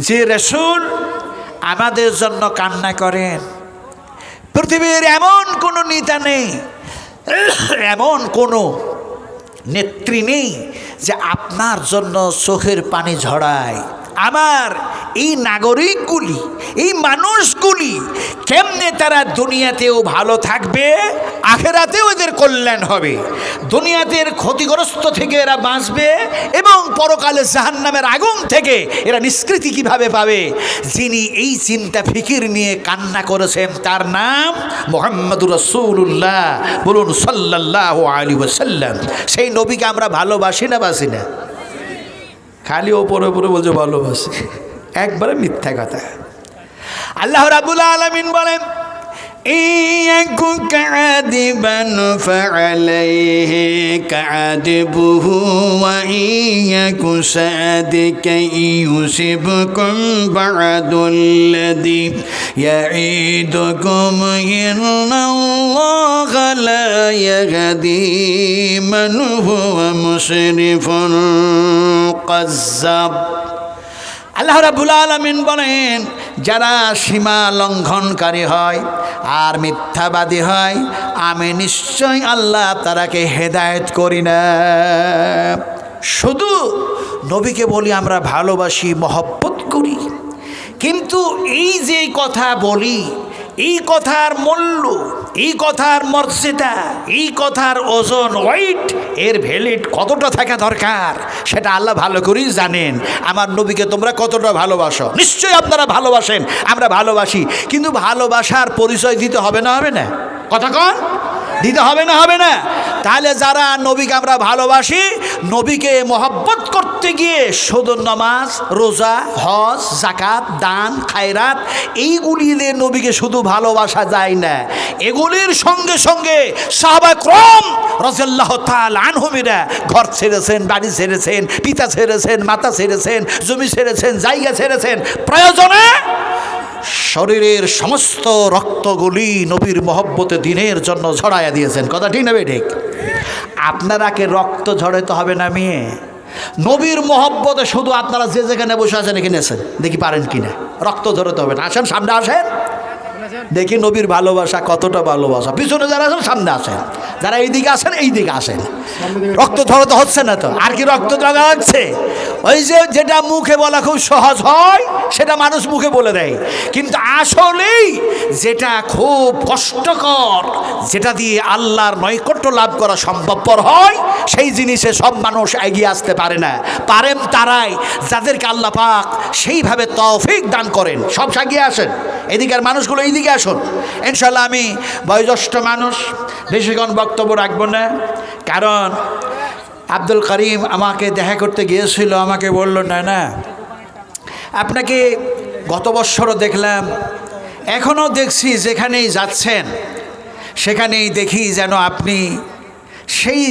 যে রাসূল আমাদের জন্য কান্না করেন। পৃথিবীর এমন কোনো নেতা নেই, এমন কোনো নেত্রী নেই যে আপনার জন্য চোখের পানি ঝরায়। আমার এই নাগরিকগুলি, এই মানুষগুলি কেমনে তারা দুনিয়াতেও ভালো থাকবে, আখেরাতেও এদের কল্যাণ হবে, দুনিয়াতে ক্ষতিগ্রস্ত থেকে এরা বাঁচবে এবং পরকালে জাহান্নামের আগুন থেকে এরা নিষ্কৃতি কিভাবে পাবে, যিনি এই চিন্তা ফিকির নিয়ে কান্না করেছেন তার নাম মুহাম্মদুর রাসূলুল্লাহ। বলুন সাল্লাল্লাহু আলাইহি ওয়াসাল্লাম। সেই নবীকে আমরা ভালোবাসি না বাসি না? খালি ওপরে ওপরে বলছে ভালোবাসি, একবারে মিথ্যা কথা। আল্লাহ রাব্বুল আলামিন বলেন, ইয়াকু কাদিবান ফাআলাইহি কাদিবুহু ওয়া ইয়াকু সাদিকা ইউসিবকুম বা'দুল্লাযী ইয়াঈদুকুম ইন্নাল্লাহা লা ইয়াহদী মান হুয়া মুসরিফুন কাজ্জাব। আল্লাহ রাব্বুল আলামিন বলেন, যারা সীমা লঙ্ঘনকারী হয় আর মিথ্যাবাদী হয়, আমি নিশ্চয় আল্লাহ তারাকে হেদায়েত করি না। শুধু নবীকে বলি আমরা ভালোবাসি, মহব্বত করি, কিন্তু এই যে কথা বলি, এই কথার মূল্য, এই কথার মর্যাদা, এই কথার ওজন, ওয়েট, এর ভ্যালিড কতটা থাকা দরকার সেটা আল্লাহ ভালো করেই জানেন। আমার নবীকে তোমরা কতটা ভালোবাসো, নিশ্চয়ই আপনারা ভালোবাসেন, আমরা ভালোবাসি, কিন্তু ভালোবাসার পরিচয় দিতে হবে না? হবে না? কথা কন, দিতে হবে না? হবে না? তাহলে যারা নবীকে আমরা ভালোবাসি, নবীকে মহব্বত করতে গিয়ে শুধু নামাজ, রোজা, হজ, যাকাত, দান, খায়রাত, এইগুলি দিয়ে নবীকে শুধু ভালোবাসা যায় না, এগুলির সঙ্গে সঙ্গে সাহাবা کرام রাদিয়াল্লাহু তাআলা আনহুমিরা ঘর ছেড়েছেন, বাড়ি ছেড়েছেন, পিতা ছেড়েছেন, মাতা ছেড়েছেন, জমি ছেড়েছেন, জায়গা ছেড়েছেন, প্রয়োজনে শরীরের সমস্ত রক্তগুলি নবীর মহব্বতে দিনের জন্য ঝরাইয়া দিয়েছেন। কথা ঠিক না ঠিক? আপনারাকে রক্ত ঝরাইতে হবে না মেয়ে, নবীর মহব্বতে শুধু আপনারা যে যেখানে বসে আছেন এখানে আছেন, দেখি পারেন কিনা, রক্ত ঝরাতে হবে না। আসেন, সামনে আসেন, দেখি নবীর ভালোবাসা কতটা ভালোবাসা। পিছনে যারা আছেন সামনে আসেন, যারা এইদিকে আসেন এইদিকে আসেন। রক্ত ঝরাতে হচ্ছে না তো? আর কি রক্ত ঝরা হচ্ছে? ওই যে যেটা মুখে বলা খুব সহজ হয় সেটা মানুষ মুখে বলে দেয়, কিন্তু আসলেই যেটা খুব কষ্টকর, যেটা দিয়ে আল্লাহর নৈকট্য লাভ করা সম্ভবপর হয়, সেই জিনিসে সব মানুষ এগিয়ে আসতে পারে না। পারেন তারাই যাদেরকে আল্লাহ পাক সেইভাবে তৌফিক দান করেন। সব এগিয়ে আসেন, এদিকের মানুষগুলো এইদিকে আসুন। ইনশাল্লাহ আমি বয়োজ্যেষ্ঠ মানুষ, বেশিক্ষণ বক্তব্য রাখবো না, কারণ আব্দুল করিম আমাকে দেখা করতে গিয়েছিল, আমাকে বলল, না না আপনাকে গত বছরও দেখলাম, এখনও দেখছি, যেখানেই যাচ্ছেন সেখানেই দেখি যেন আপনি সেই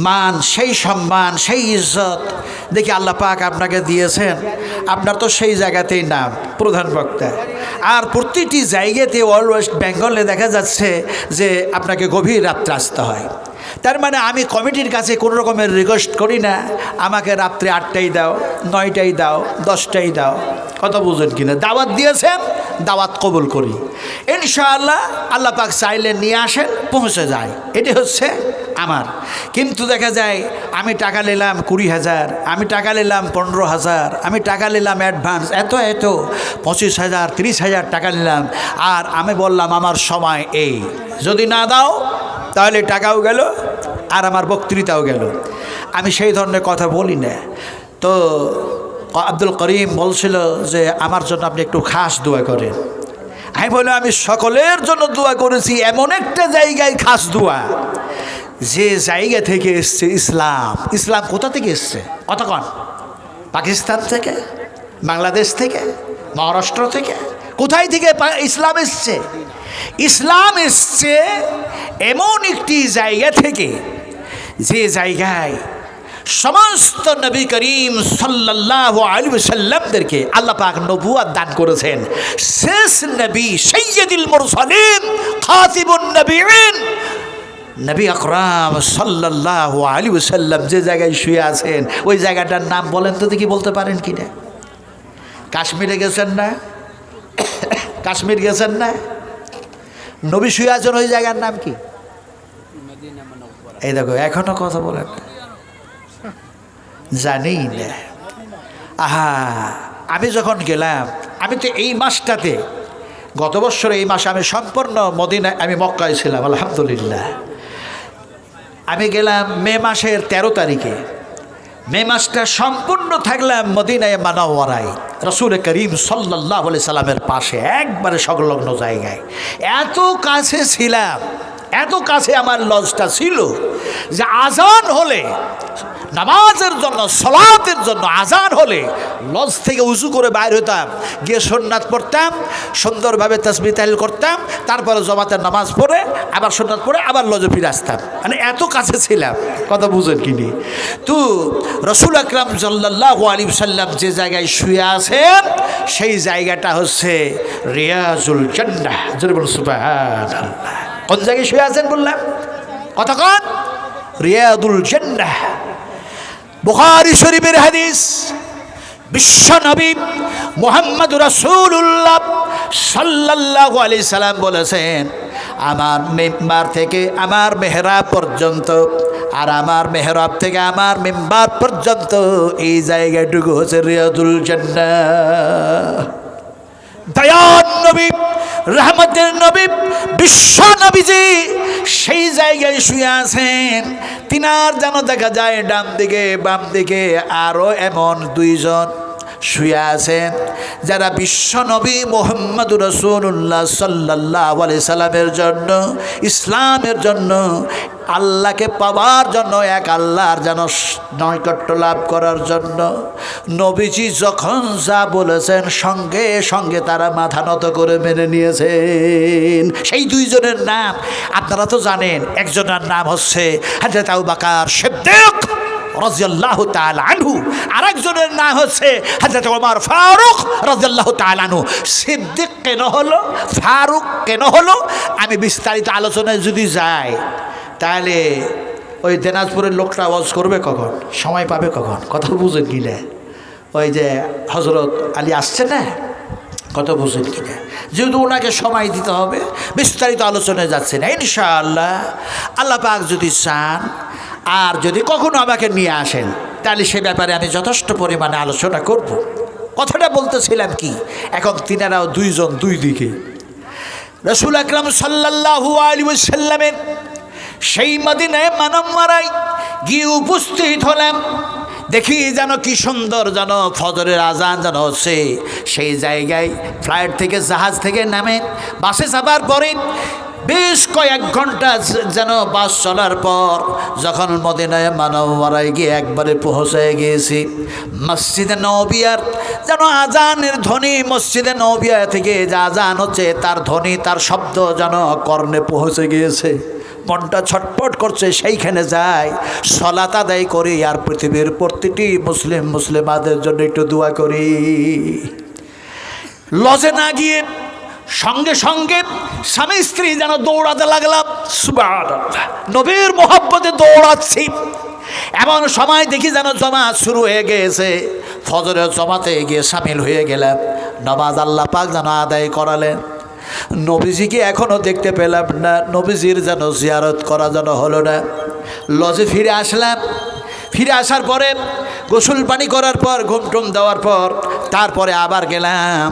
মান, সেই সম্মান, সেই ইজ্জত দেখি আল্লাহ পাক আপনাকে দিয়েছেন। আপনার তো সেই জায়গাতেই নাম প্রধান বক্তা, আর প্রতিটি জায়গাতে অল ওয়েস্ট বেঙ্গলে দেখা যাচ্ছে যে আপনাকে গভীর রাত্রে আসতে হয়। তার মানে আমি কমিটির কাছে কোনো রকমের রিকোয়েস্ট করি না, আমাকে রাত্রে 8টায় দাও, 9টায় দাও, 10টায় দাও, কথা বুঝেন কিনা? দাওয়াত দিয়েছেন, দাওয়াত কবুল করি ইনশাআল্লাহ। আল্লাহ পাক চাইলে নিয়ে আসেন, পৌঁছে যায়, এটি হচ্ছে আমার। কিন্তু দেখা যায় আমি টাকা নিলাম 20,000, আমি টাকা নিলাম 15,000, আমি টাকা নিলাম অ্যাডভান্স এত 25,000, 30,000 টাকা নিলাম, আর আমি বললাম আমার সময় এই, যদি না দাও তাহলে টাকাও গেল আর আমার বক্তৃতাও গেল। আমি সেই ধরনের কথা বলি না। তো আব্দুল করিম বলছিল যে আমার জন্য আপনি একটু খাস দোয়া করেন। আমি বললাম আমি সকলের জন্য দোয়া করেছি, এমন একটা জায়গায় খাস দোয়া যে জায়গা থেকে এসছে ইসলাম। ইসলাম কোথা থেকে এসছে? কতক্ষণ? পাকিস্তান থেকে, বাংলাদেশ থেকে, মহারাষ্ট্র থেকে, কোথায় থেকে ইসলাম এসছে? ইসলাম এসছে এমন একটি জায়গা থেকে যে জায়গায় সমস্ত নবী করিম সাল্লাল্লাহু আলাইহি ওয়াসাল্লামদেরকে আল্লাহ পাক নবুয়ত দান করেছেন। শেষ নবী সাইয়্যিদুল মুরসালিন খাতিবুন নবিয়্যিন নবী আকরাম সাল্লাল্লাহু আলাইহি ওয়াসাল্লাম যে জায়গায় শুয়ে আছেন, ওই জায়গাটার নাম বলেন তো দেখি, বলতে পারেন কিনা? কাশ্মীরে গেছেন না? কাশ্মীর গেছেন না? নবী শুয়ে আছেন ওই জায়গার নাম কি? এই দেখো এখনো কথা বলেন, জানি না। আহা, আমি যখন গেলাম, আমি তো এই মাসটাতে, গত বছর এই মাসে আমি সম্পূর্ণ মদিনায়, আমি মক্কায় ছিলাম আলহামদুলিল্লাহ। আমি গেলাম মে মাসের 13 তারিখে। মে মাসটা সম্পূর্ণ থাকলাম মদিনায় মানাওয়ারায়, রাসূল করিম সাল্লাল্লাহু আলাইহি সাল্লামের পাশে, একবারে সংলগ্ন জায়গায়। এত কাছে ছিলাম, এত কাছে আমার লজটা ছিল যে আজান হলে, নামাজের জন্য, সালাতের জন্য আজান হলে লজ থেকে উজু করে বাইর হতাম, গিয়ে সুন্নাত পড়তাম, সুন্দরভাবে তাসবিহ তাহলিল করতাম, তারপরে জমাতের নামাজ পড়ে আবার সুন্নাত পড়ে আবার লজে ফিরে আসতাম। মানে এত কাছে ছিলাম, কথা বুঝেন কিনি। তো রাসূল আকরাম সাল্লাল্লাহু আলাইহি ওয়াসাল্লাম যে জায়গায় শুয়ে আছেন সেই জায়গাটা হচ্ছে রিয়াজুল জান্নাহ। জোরে বলুন সুবহানাল্লাহ। কোন জায়গায় শুয়ে আছেন বললাম? কতক্ষণ? রিয়াদুল জান্নাহ। বুখারী শরীফের হাদিস, বিশ্বনবী মুহাম্মদ রাসূলুল্লাহ সাল্লাল্লাহু আলাইহি সাল্লাম বলেছেন, আমার মিম্বার থেকে আমার মেহরাব পর্যন্ত আর আমার মেহরাব থেকে আমার মিম্বার পর্যন্ত এই জায়গাটুকু হচ্ছে রিয়াদুল জান্নাহ। দয়ার নবী, রহমতের নবী, বিশ্ব নবীজি সেই জায়গায় শুয়ে আছেন। তিনার যেন দেখা যায় ডান দিকে বাম দিকে আরও এমন দুইজন শুয়ে আছেন, যারা বিশ্ব নবী মুহাম্মদুর রাসূলুল্লাহ সাল্লাল্লাহু আলাইহি সাল্লামের জন্য, ইসলামের জন্য, আল্লাহকে পাওয়ার জন্য, এক আল্লাহর যেন নৈকট্য লাভ করার জন্য নবীজি যখন যা বলেছেন সঙ্গে সঙ্গে তারা মাথা নত করে মেনে নিয়েছেন। সেই দুইজনের নাম আপনারা তো জানেন। একজনের নাম হচ্ছে হযরত আবু বকর সিদ্দিক রাদিয়াল্লাহু তাআলা আনহু, আরেকজনের নাম হচ্ছে হযরত ওমর ফারুক রাদিয়াল্লাহু তাআলা আনহু। সিদ্দিক কেন হলো, ফারুক কেন হলো, আমি বিস্তারিত আলোচনায় যদি যাই তাহলে ওই দিনাজপুরের লোকটা ওয়াজ করবে কখন, সময় পাবে কখন, কথা বুঝেন কি না? ওই যে হযরত আলী আসছে না, কথা বুঝেন কি না? যেহেতু ওনাকে সময় দিতে হবে, বিস্তারিত আলোচনায় যাচ্ছে না। ইনশাআল্লাহ আল্লাহ পাক যদি চান আর যদি কখনো আমাকে নিয়ে আসেন তাহলে সে ব্যাপারে আমি যথেষ্ট পরিমাণে আলোচনা করব। কথাটা বলতেছিলাম কি, এখন তিনারাও দুইজন দুই দিকে। রাসূল আকরাম সাল্লাল্লাহু আলাইহি ওয়াসাল্লামের সেই মদিনায় মুনাওয়ারায় গিয়ে উপস্থিত হলাম। দেখি যেন কি সুন্দর, যেন ফজরের আজান যেন হচ্ছে। সেই জায়গায় ফ্লাইট থেকে, জাহাজ থেকে নামে বাসে যাবার পরে বেশ কয়েক ঘন্টা যেন বাস চলার পর যখন মদিনায় মুনাওয়ারায় গিয়ে একবারে পৌঁছে গিয়েছি, মসজিদে নববিয়ার যেন আজানের ধ্বনি, মসজিদে নববিয়া থেকে যে আজান হচ্ছে তার ধ্বনি, তার শব্দ যেন কর্ণে পৌঁছে গিয়েছে। মনটা ছটপট করছে, সেইখানে যাই সালাত আদায় করি আর পৃথিবীর প্রতিটি মুসলিমাদের জন্য একটু দোয়া করি। লজে না গিয়ে সঙ্গে সঙ্গে স্বামী স্ত্রী যেন দৌড়াতে লাগলাম। সুবহানাল্লাহ, নবীর মোহাব্বতে দৌড়াচ্ছি। এমন সময় দেখি যেন জমাত শুরু হয়ে গিয়েছে। ফজরের জমাতে গিয়ে সামিল হয়ে গেলাম। নামাজ আল্লাহ পাক যেন আদায় করালেন। নবীজিকে এখনও দেখতে পেলাম না, নবীজির যেন জিয়ারত করা যেন হলো না। লজে ফিরে আসলাম। ফিরে আসার পরে গোসল পানি করার পর, ঘুমটুম দেওয়ার পর তারপরে আবার গেলাম।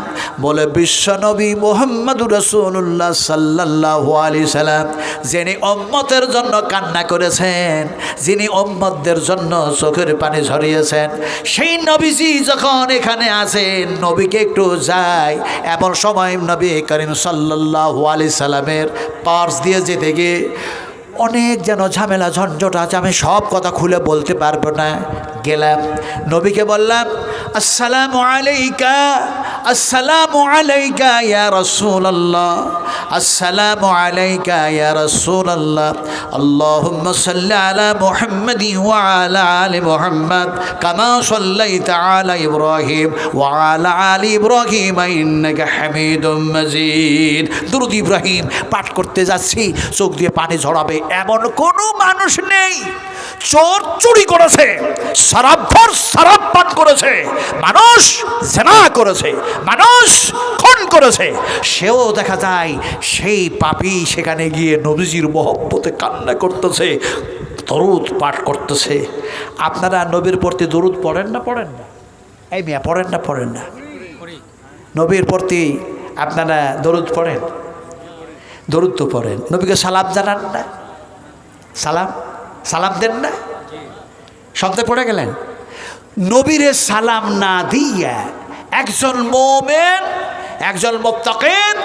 বলে বিশ্বনবী মুহাম্মদুর রাসূলুল্লাহ সাল্লাল্লাহু আলাইহি সাল্লাম যিনি উম্মতের জন্য কান্না করেছেন, যিনি উম্মতদের জন্য চোখের পানি ঝরিয়েছেন, সেই নবীজি যখন এখানে আছেন, নবীকে একটু যাই। এমন সময় নবী করিম সাল্লাল্লাহু আলাইহি সাল্লামের পার্স দিয়ে যেতে গিয়ে অনেক যেন ঝামেলা ঝঞ্ঝট আছে, আমি সব কথা খুলে বলতে পারবো না। গেলাম, নবীকে বললাম আসসালামু আলাইকা আসসালামু আলাইকা ইয়া রাসূলুল্লাহ, আসসালামু আলাইকা ইয়া রাসূলুল্লাহ, আল্লাহুম্মা সাল্লি আলা মুহাম্মাদি ওয়া আলা আলি মুহাম্মাদ কামা সাল্লাইতা আলা ইব্রাহিম ওয়া আলা আলি ইব্রাহিম ইন্নাকা হামিদুম মাজিদ। দুরূদ ইব্রাহিম পাঠ করতে যাচ্ছি, চোখ দিয়ে পানি ঝরাবে এমন কোনো মানুষ নেই। চোর চুরি করেছে, শরাবখোর শরাব পান করেছে, মানুষ জিনা করেছে, মানুষ খুন করেছে, সেও দেখা যায় সেই পাপী সেখানে গিয়ে নবীজির মহব্বতে কান্না করতেছে, দরুদ পাঠ করতেছে। আপনারা নবীর প্রতি দরুদ পড়েন না? পড়েন না? এই মিয়া পড়েন না? পড়েন না? নবীর প্রতি আপনারা দরুদ পড়েন? দরুদ তো পড়েন। নবীকে সালাম জানান না? সালাম সালাম দেন না? শব্দে পড়ে গেলেন। নবীরে সালাম না দিয়া একজন মোমেন, একজন মুত্তাকিন,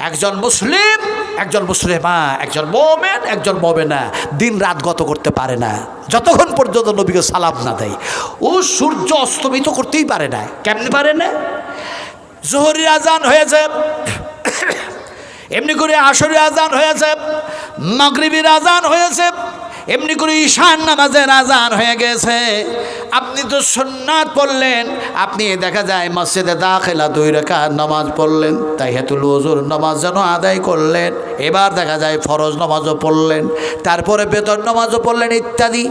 একজন মুসলিম, একজন মুসলিমা, একজন মোমেন, একজন মোমেনা দিন রাত গত করতে পারে না যতক্ষণ পর্যন্ত নবীকে সালাম না দেয়। ও সূর্য অস্তমিত করতেই পারে না। কেমনে পারে না? জোহরের আজান হয়েছে, এমনি করে আসরের আজান হয়েছে, মাগরিবের আজান হয়েছে, এমনি করে ঈশান নামাজের আজান হয়ে গেছে। আপনি তো সুন্নাত পড়লেন, আপনি দেখা যায় মসজিদে দাখিলা 2 রাকাত নামাজ পড়লেন, তাহিয়াতুল ওযুর নামাজ যেন আদায় করলেন, এবার দেখা যায় ফরজ নামাজও পড়লেন, তারপরে বেতন নামাজও পড়লেন ইত্যাদি।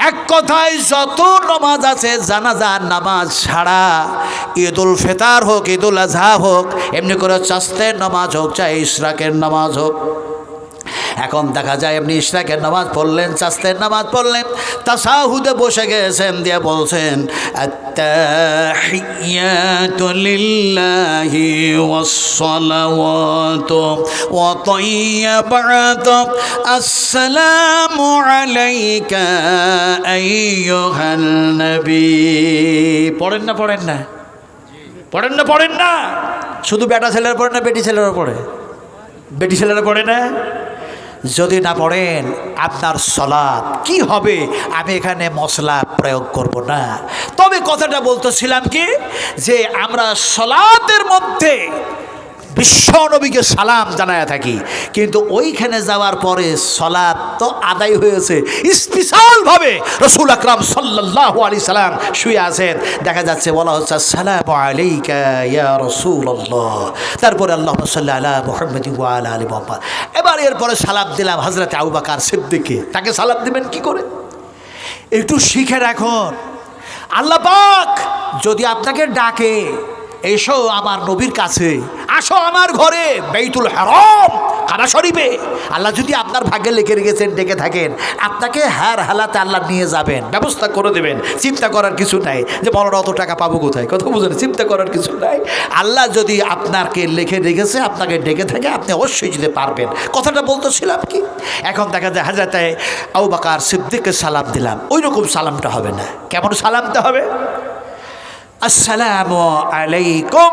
এক কথায় যত নামাজ আছে জানাজার নামাজ ছাড়া, ঈদুল ফিতর হোক, ঈদুল আজহা হোক, এমনি করে চাস্তের নামাজ হোক, চাই ইশরাকের নামাজ হোক, এখন দেখা যায় আপনি ইশরাকের নামাজ পড়লেন, চাস্তের নামাজ পড়লেন, তাশাহুদে বসে গেছেন, দিয়ে বলছেন আত্তাহিয়াতু লিল্লাহি ওয়াস-সালাওয়াতু ওয়া তাইয়্যিবাতু আসসালামু আলাইকা আইয়ুহান নবী। পড়েন না? পড়েন না? পড়েন না? পড়েন না? শুধু বেটা ছেলেরা পড়ে না, বেটি ছেলেরা পড়ে? বেটি ছেলেরা পড়ে না? যদি না পড়েন আপনার সালাত কি হবে? আমি এখানে মশলা প্রয়োগ করব না, তবে কথাটা বলতেছিলাম কি, যে আমরা সালাতের মধ্যে বিশ্ব নবীকে সালাম জানায়া থাকি, কিন্তু ওইখানে যাওয়ার পরে সালাত তো আদায় হয়েছে, স্পেশালভাবে রাসূল আকরাম সাল্লাল্লাহু আলাইহি সাল্লাম শুয়ে আছেন, দেখা যাচ্ছে বলা হচ্ছে আসসালামু আলাইকা ইয়া রাসূলুল্লাহ, তারপরে আল্লাহুম্মা সাল্লি আলা মুহাম্মাদিন ওয়া আলা আলি মুহাম্মাদ। এবার এরপরে সালাম দিলাম হযরত আবু বকর সিদ্দিককে। তাকে সালাম দিবেন কি করে? একটু শিখে রাখুন। আল্লাহ পাক যদি আপনাকে ডাকে, এসো আমার নবীর কাছে, আসো আমার ঘরে, বাইতুল হারাম কাবা শরীফে, আল্লাহ যদি আপনার ভাগ্যে লিখে রেখেছেন, ডেকে থাকেন, আপনাকে হার হালাতে আল্লাহ নিয়ে যাবেন, ব্যবস্থা করে দেবেন। চিন্তা করার কিছু নাই যে বড় অত টাকা পাবো কোথায়, কথা বুঝেন? চিন্তা করার কিছু নাই। আল্লাহ যদি আপনাকে লিখে রেখেছে, আপনাকে ডেকে থাকে, আপনি অবশ্যই যেতে পারবেন। কথাটা বলতেছিলাম কি, এখন দেখা যায় হযরত আবু বকর সিদ্দিককে সালাম দিলাম, ওই রকম সালামটা হবে না। কেমন সালামটা হবে? আসসালামু আলাইকুম,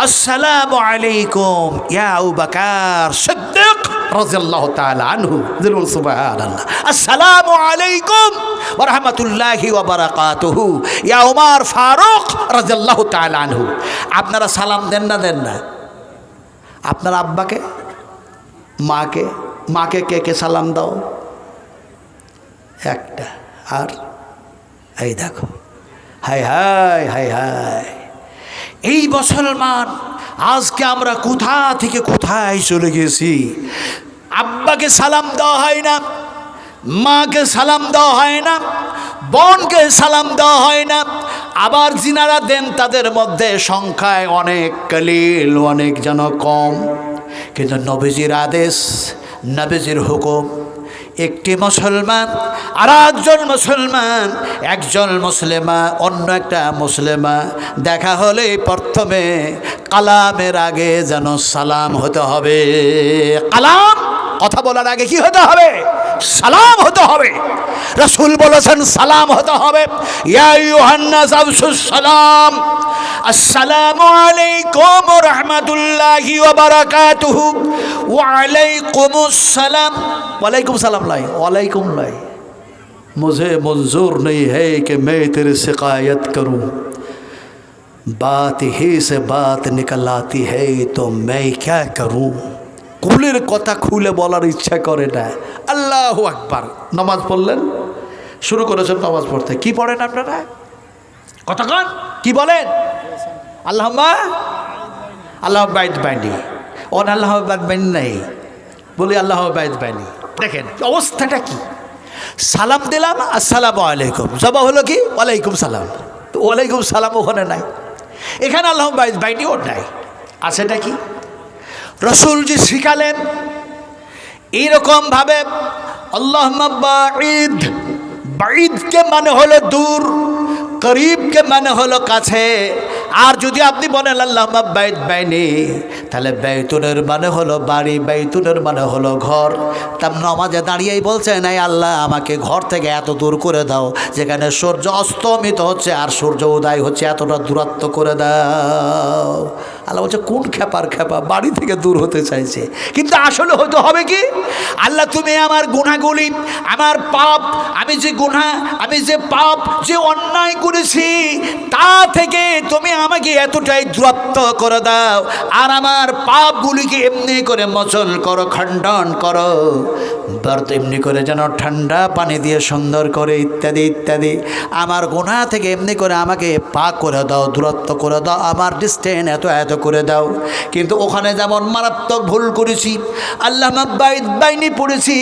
আসসালামু আলাইকুম ইয়া আবু বকর সিদ্দিক রাদিয়াল্লাহু তাআলা আনহু, বলুন সুবহানাল্লাহ। আসসালামু আলাইকুম ওয়া রাহমাতুল্লাহি ওয়া বারাকাতুহু ইয়া উমর ফারুক রাদিয়াল্লাহু তাআলা আনহু। আপনারা সালাম দেন না? দেন না? আপনার আব্বাকে, মাকে, মাকে কে কে সালাম দাও? একটা। আর এই দেখো, হায় হায় হায় হায়, এই মুসলমান আজকে আমরা কোথা থেকে কোথায় চলে গেছি। আব্বাকে সালাম দেওয়া হয় না, মাকে সালাম দেওয়া হয় না, বোনকে সালাম দেওয়া হয় না, আবার যিনারা দেন তাদের মধ্যে সংখ্যায় অনেক কলিল, অনেক যেন কম। কিন্তু নবীজির আদেশ, নবীজির হুকুম, একটি মুসলমান আর একজন মুসলমান, একজন মুসলিমা অন্য একটা মুসলিমা দেখা হলে প্রথমে কালামের আগে যেন সালাম হতে হবে। কালাম কথা বলার আগে কি হতে হবে? সালাম হতে হবে। রাসূল বলেছেন সালাম হতে হবে। ইয়া আইয়ুহান নাস আফশুস সালাম, আসসালামু আলাইকুম ওয়া রাহমাতুল্লাহি ওয়া বারাকাতুহু। ওয়া আলাইকুমুস সালাম। ওয়ালাইকুম সালাম লাই, ওয়ালাইকুম লাই। मुझे मंजूर नहीं है कि मैं तेरे शिकायत करूं। बात ही से बात निकल आती है तो मैं क्या करूं। কুলের কথা খুলে বলার ইচ্ছা করে না। আল্লাহু আকবার। নামাজ পড়লেন, শুরু করেছেন নামাজ পড়তে। কি পড়েন আপনারা? কতক্ষণ কি বলেন? আল্লাহুম্মা আল্লাহ বাইদ বাইনি, ওন আল্লাহ বাইদ বাইনি নাই, বলি আল্লাহ বাইদ বাইনি। দেখেন অবস্থাটা কি। সালাম দিলাম, আসসালামু আলাইকুম, জবাব হলো কি ওয়ালাইকুম সালাম। তো ওয়ালাইকুম সালাম ওখানে নাই, এখানে আল্লাহ বাইদ বাইনি ওর নাই। আছেটা কি? রসুল যে শিখালেন এইরকমভাবে আল্লাহুম্মা বাঈদ, বাঈদকে মানে হলো দূর, করিবকে মানে হলো কাছে। আর যদি আপনি বলেন আল্লাহুম্মা বাইত বাইনি, তাহলে বাইতুনের মানে হলো বাড়ি, বাইতুনের মানে হলো ঘর। তার নামাজে দাঁড়িয়েই বলছেন এই আল্লাহ আমাকে ঘর থেকে এত দূর করে দাও, যেখানে সূর্য অস্তমিত হচ্ছে আর সূর্য উদয় হচ্ছে, এতটা দূরত্ব করে দাও। আল্লাহ বলছে কোন খেপার খেপা বাড়ি থেকে দূর হতে চাইছে, কিন্তু আসলে হয়তো হবে কি, আল্লাহ তুমি আমার গুনাহগুলি, আমার পাপ, আমি যে গুনাহ, আমি যে পাপ, যে অন্যায় করেছি তা থেকে তুমি আমাকে এতটাই দূরত্ব করে দাও, আর আমার পাপগুলিকে এমনি করে মোচন করো, খণ্ডন করো, বারত এমনি করে যেন ঠান্ডা পানি দিয়ে সুন্দর করে ইত্যাদি ইত্যাদি। আমার গুনাহ থেকে এমনি করে আমাকে পাক করে দাও, দূরত্ব করে দাও, আমার ডিস্টেন্স এত এত করে দাও। কিন্তু ওখানে যেমন মারাত্মক ভুল করেছি, আল্লাহুম্মা বাইত বাইনি পড়েছি,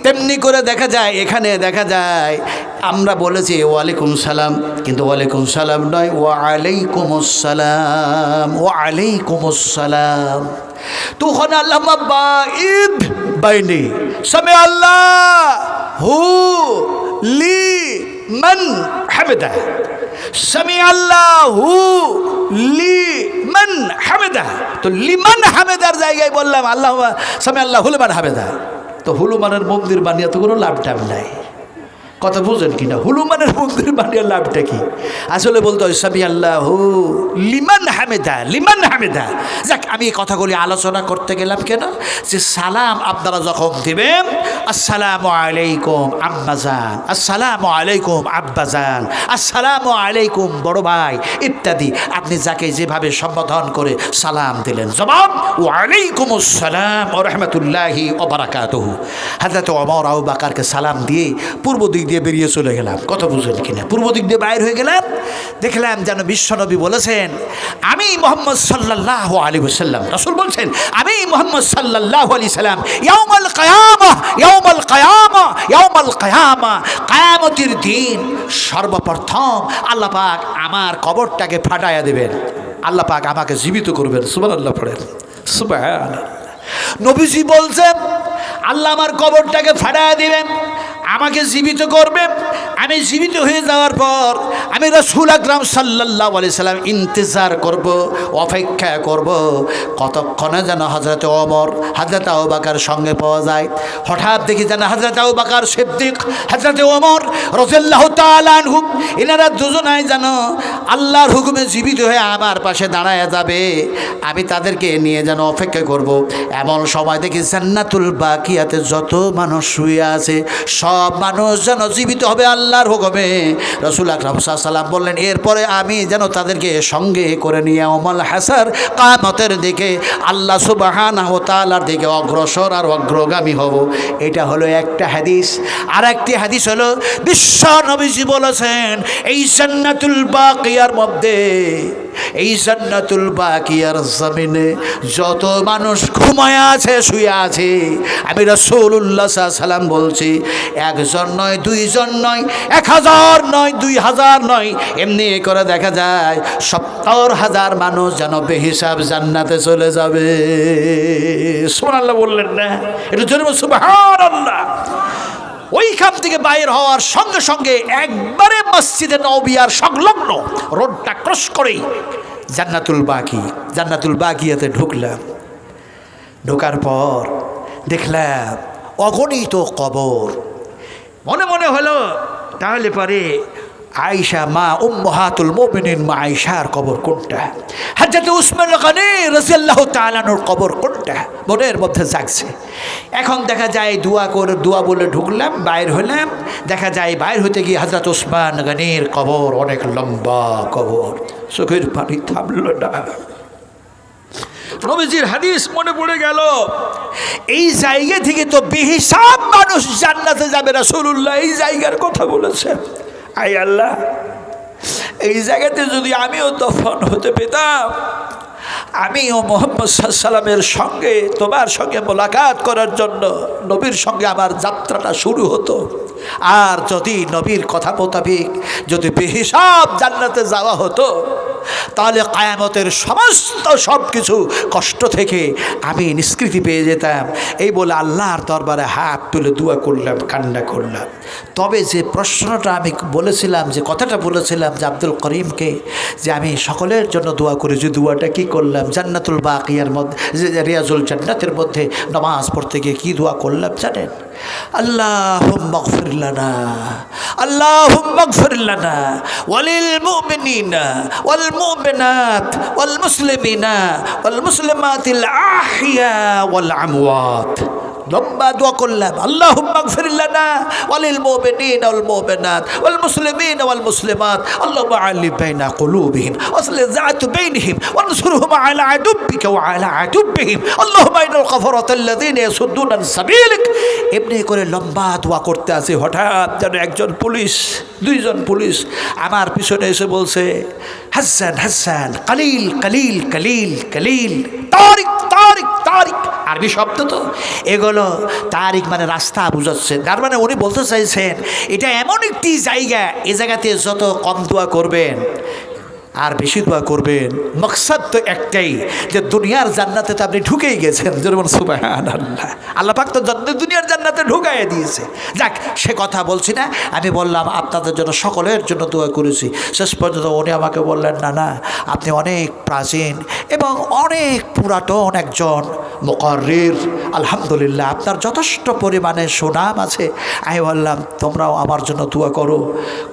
তেমনি করে দেখা যায় এখানে দেখা যায় আমরা বলেছি ওয়ালাইকুম সালাম, কিন্তু ওয়ালাইকুম সালাম নয়, ওয়ালাইকুমুস সালাম, ওয়ালাইকুমুস সালাম। তো ওখানে আল্লাহুম্মা বাইদ বাইনি, সামি আল্লাহু লিমান হামিদা, সামি আল্লাহু লিমান হামিদা। তো লিমান হামিদার জায়গায় বললাম আল্লাহ সামি আল্লাহু লিমান হামিদা। তো হনুমানের মন্দির বানিয়ে তো কোনো লাভ টাভ নাই। কথা বুঝেন কিনা? হনুমানের মন্দির বানিয়ে লাভটা কি? আসলে বলতে হয় সামি আল্লাহু লিমান হামিদা, লিমান হামিদা। যাক, আমি এই কথাগুলি আলোচনা করতে গেলাম কেন, যে সালাম আপনারা যখন দিবেন, আসসালামু আলাইকুম আম্মাজান, আসসালামু আলাইকুম আব্বাজান, আসসালামু আলাইকুম বড় ভাই ইত্যাদি, আপনি যাকে যেভাবে সম্বোধন করে সালাম দিলেন, জবাব ওয়ালাইকুমুস সালাম ওয়া রাহমাতুল্লাহি ওয়া বারাকাতুহু। হযরত ওমর আবু বকরকে সালাম দিয়ে পূর্ব দিক দিয়ে বেরিয়ে চলে গেলাম। কথা বুঝলেন কিনা? পূর্ব দিক দিয়ে বাইর হয়ে গেলাম, দেখলাম যেন বিশ্বনবী বলেছেন আমি মুহাম্মদ সাল্লাল্লাহু আলাইহি ওয়াসাল্লাম, রাসূল বলছেন আমি মুহাম্মদ সাল্লাল্লাহু আলাইহি সাল্লাম ইয়াউমাল কিয়ামাহ, ইয়াউমাল কিয়ামাহ, ইয়াউমাল কিয়ামাহ, কিয়ামতের দিন সর্বপ্রথম আল্লাহ পাক আমার কবরটাকে ফাটাইয়া দেবেন, আল্লাহ পাক আমাকে জীবিত করবেন। সুবহানাল্লাহ পড়েন, সুবহানাল্লাহ। নবীজি বলছেন আল্লাহ আমার কবরটাকে ফাটাইয়া দিবেন, আমাকে জীবিত করবে। আমি জীবিত হয়ে যাওয়ার পর আমি রাসূল আকরাম সাল্লাল্লাহু আলাইহি সাল্লাম ইন্তজার করব, অপেক্ষা করব কতক্ষণে যেন হযরত ওমর, হযরত আবু বকর সঙ্গে পাওয়া যায়। হঠাৎ দেখি যেন হযরত আবু বকর সিদ্দিক, হযরত ওমর রাদিয়াল্লাহু তাআলা আনহু, এনারা দুজনাই যেন আল্লাহর হুকুমে জীবিত হয়ে আমার পাশে দাঁড়ায় যাবে। আমি তাদেরকে নিয়ে যেন অপেক্ষা করব। এমন সময় দেখি জান্নাতুল বাকিয়াতে যত মানুষ শুয়ে আছে সব মানুষ যেন জীবিত হবে আল্লাহর হুকুমে। রাসূল আকরাম সাল্লাল্লাহু আলাইহি ওয়াসাল্লাম বললেন এরপরে আমি যেন তাদেরকে সঙ্গে করে নিয়ে ইয়াউমুল হাসর, কিয়ামতের দিকে আল্লাহ সুবহানাহু ওয়া তাআলার দিকে অগ্রসর আর অগ্রগামী হব। এটা হলো একটা হাদিস। আর একটি হাদিস হলো বিশ্ব নবীজি বলেছেন এই জান্নাতুল বাকিয়ার মধ্যে, এই জান্নাতুল বাকিয়ার জমিনে যত মানুষ ঘুমায় আছে, শুয়ে আছে, আমি রাসূলুল্লাহ সাল্লাল্লাহু আলাইহি ওয়াসাল্লাম বলছি একজন নয়, দুইজন নয়, 1000 নয়, 2000 নয়, এমনি করে দেখা যায় 70,000 মানুষ যেন বেহিসাব জান্নাতে চলে যাবে। সুবহানাল্লাহ বললেন না? এটা জোরে বলুন সুবহানাল্লাহ। ওইখান থেকে বাইর হওয়ার সঙ্গে সঙ্গে একবারে মসজিদে নববিয়ার সংলগ্ন রোডটা ক্রস করেই জান্নাতুল বাকি, জান্নাতুল বাকিয়াতে ঢুকলাম। ঢোকার পর দেখলাম অগণিত কবর। মনে মনে হলো তাহলে পরে আয়েশা মা উম্মাহাতুল মুমিনিন মা আয়েশার কবর কোনটা, হযরত উসমান গনি রাদিয়াল্লাহু তাআলা আনহুর কবর কোনটা, মনের মধ্যে জাগছে। এখন দেখা যায় দোয়া বলে ঢুকলাম, বাইর হলাম, দেখা যায় বাইর হতে গিয়ে হযরত উসমান গনির কবর অনেক লম্বা কবর। চোখের পানি থামল না। নবীজির হাদিস মনে পড়ে গেল, এই জায়গা থেকে তো বেহিসাব মানুষ জান্নাতে যাবে। রাসূলুল্লাহ এই জায়গার কথা বলেছেন। আয় আল্লাহ, এই জায়গাতে যদি আমিও দফন হতে পেতাম, আমিও মুহাম্মদ সাল্লাল্লাহু আলাইহি সাল্লামের সঙ্গে তোমার সঙ্গে মোলাকাত করার জন্য নবীর সঙ্গে আমার যাত্রাটা শুরু হতো। আর যদি নবীর কথা মোতাবেক যদি বেহিসাব জান্নাতে যাওয়া হতো, তাহলে কিয়ামতের সমস্ত সব কিছু কষ্ট থেকে আমি নিষ্কৃতি পেয়ে যেতাম। এই বলে আল্লাহর দরবারে হাত তুলে দোয়া করলাম, কান্না করলাম। তবে যে প্রশ্নটা আমি বলেছিলাম, যে কথাটা বলেছিলাম যে আব্দুল করিমকে, যে আমি সকলের জন্য দোয়া করি, যে দোয়াটা কী করলাম জান্নাতুল বাকিয়ার মধ্যে, রিয়াজুল জান্নাতের মধ্যে নামাজ পড়তে গিয়ে কী দোয়া করলাম জানেন? আল্লাহুম্মা গফির লানা, আল্লাহুম্মা গফির লানা ওয়ালিল মুমিনিনা ওয়াল মুমিনাত ওয়াল মুসলিমিনা ওয়াল মুসলিমাতিল আহইয়া ওয়াল আমওয়াত। লম্বা দোয়া করলাম, আল্লাহুম্মা গফির লানা ওয়ালিল মুমিনিনা ওয়াল মুমিনাত ওয়াল মুসলিমিনা ওয়াল মুসলিমাত, আল্লাহুম্মা আলিফ বাইনা কুলুবিহিম ওয়াসলিহ যাত বাইনহিম ওয়ানসুরহুম আলা আদুবিকা ওয়া আলা আদুবিহিম, আল্লাহুম্মা ইন্নাল কাফারাতাল্লাযিনা ইয়াসুদ্দুনা আন সাবিলিক। এমনি করে লম্বা দোয়া করতে আছে, হঠাৎ যেন একজন পুলিশ, দুইজন পুলিশ আমার পিছনে এসে বলছে, হাসান হাসান, কালিল কালিল কালিল কালিল, তারিক তারিক তারিক। আরবি শব্দ তো এগুলো, তারিক মানে রাস্তা বুঝাচ্ছে। তার মানে উনি বলতে চাইছেন এটা এমন একটি জায়গা, এ জায়গাতে যত কম দোয়া করবেন আর বেশি দোয়া করবেন, মকসদ তো একটাই, যে দুনিয়ার জান্নাতে তো আপনি ঢুকেই গেছেন। যেমন সুবহানাল্লাহ, আল্লাহ পাক তো দুনিয়ার জান্নাতে ঢুকাইয়ে দিয়েছে। যাক, সে কথা বলছি না, আমি বললাম আপনাদের জন্য সকলের জন্য দোয়া করেছি। শেষ পর্যন্ত উনি আমাকে বললেন, না না, আপনি অনেক প্রাচীন এবং অনেক পুরাতন একজন মুকাররির, আলহামদুলিল্লাহ আপনার যথেষ্ট পরিমাণে সুনাম আছে। আমি বললাম তোমরাও আমার জন্য দোয়া করো,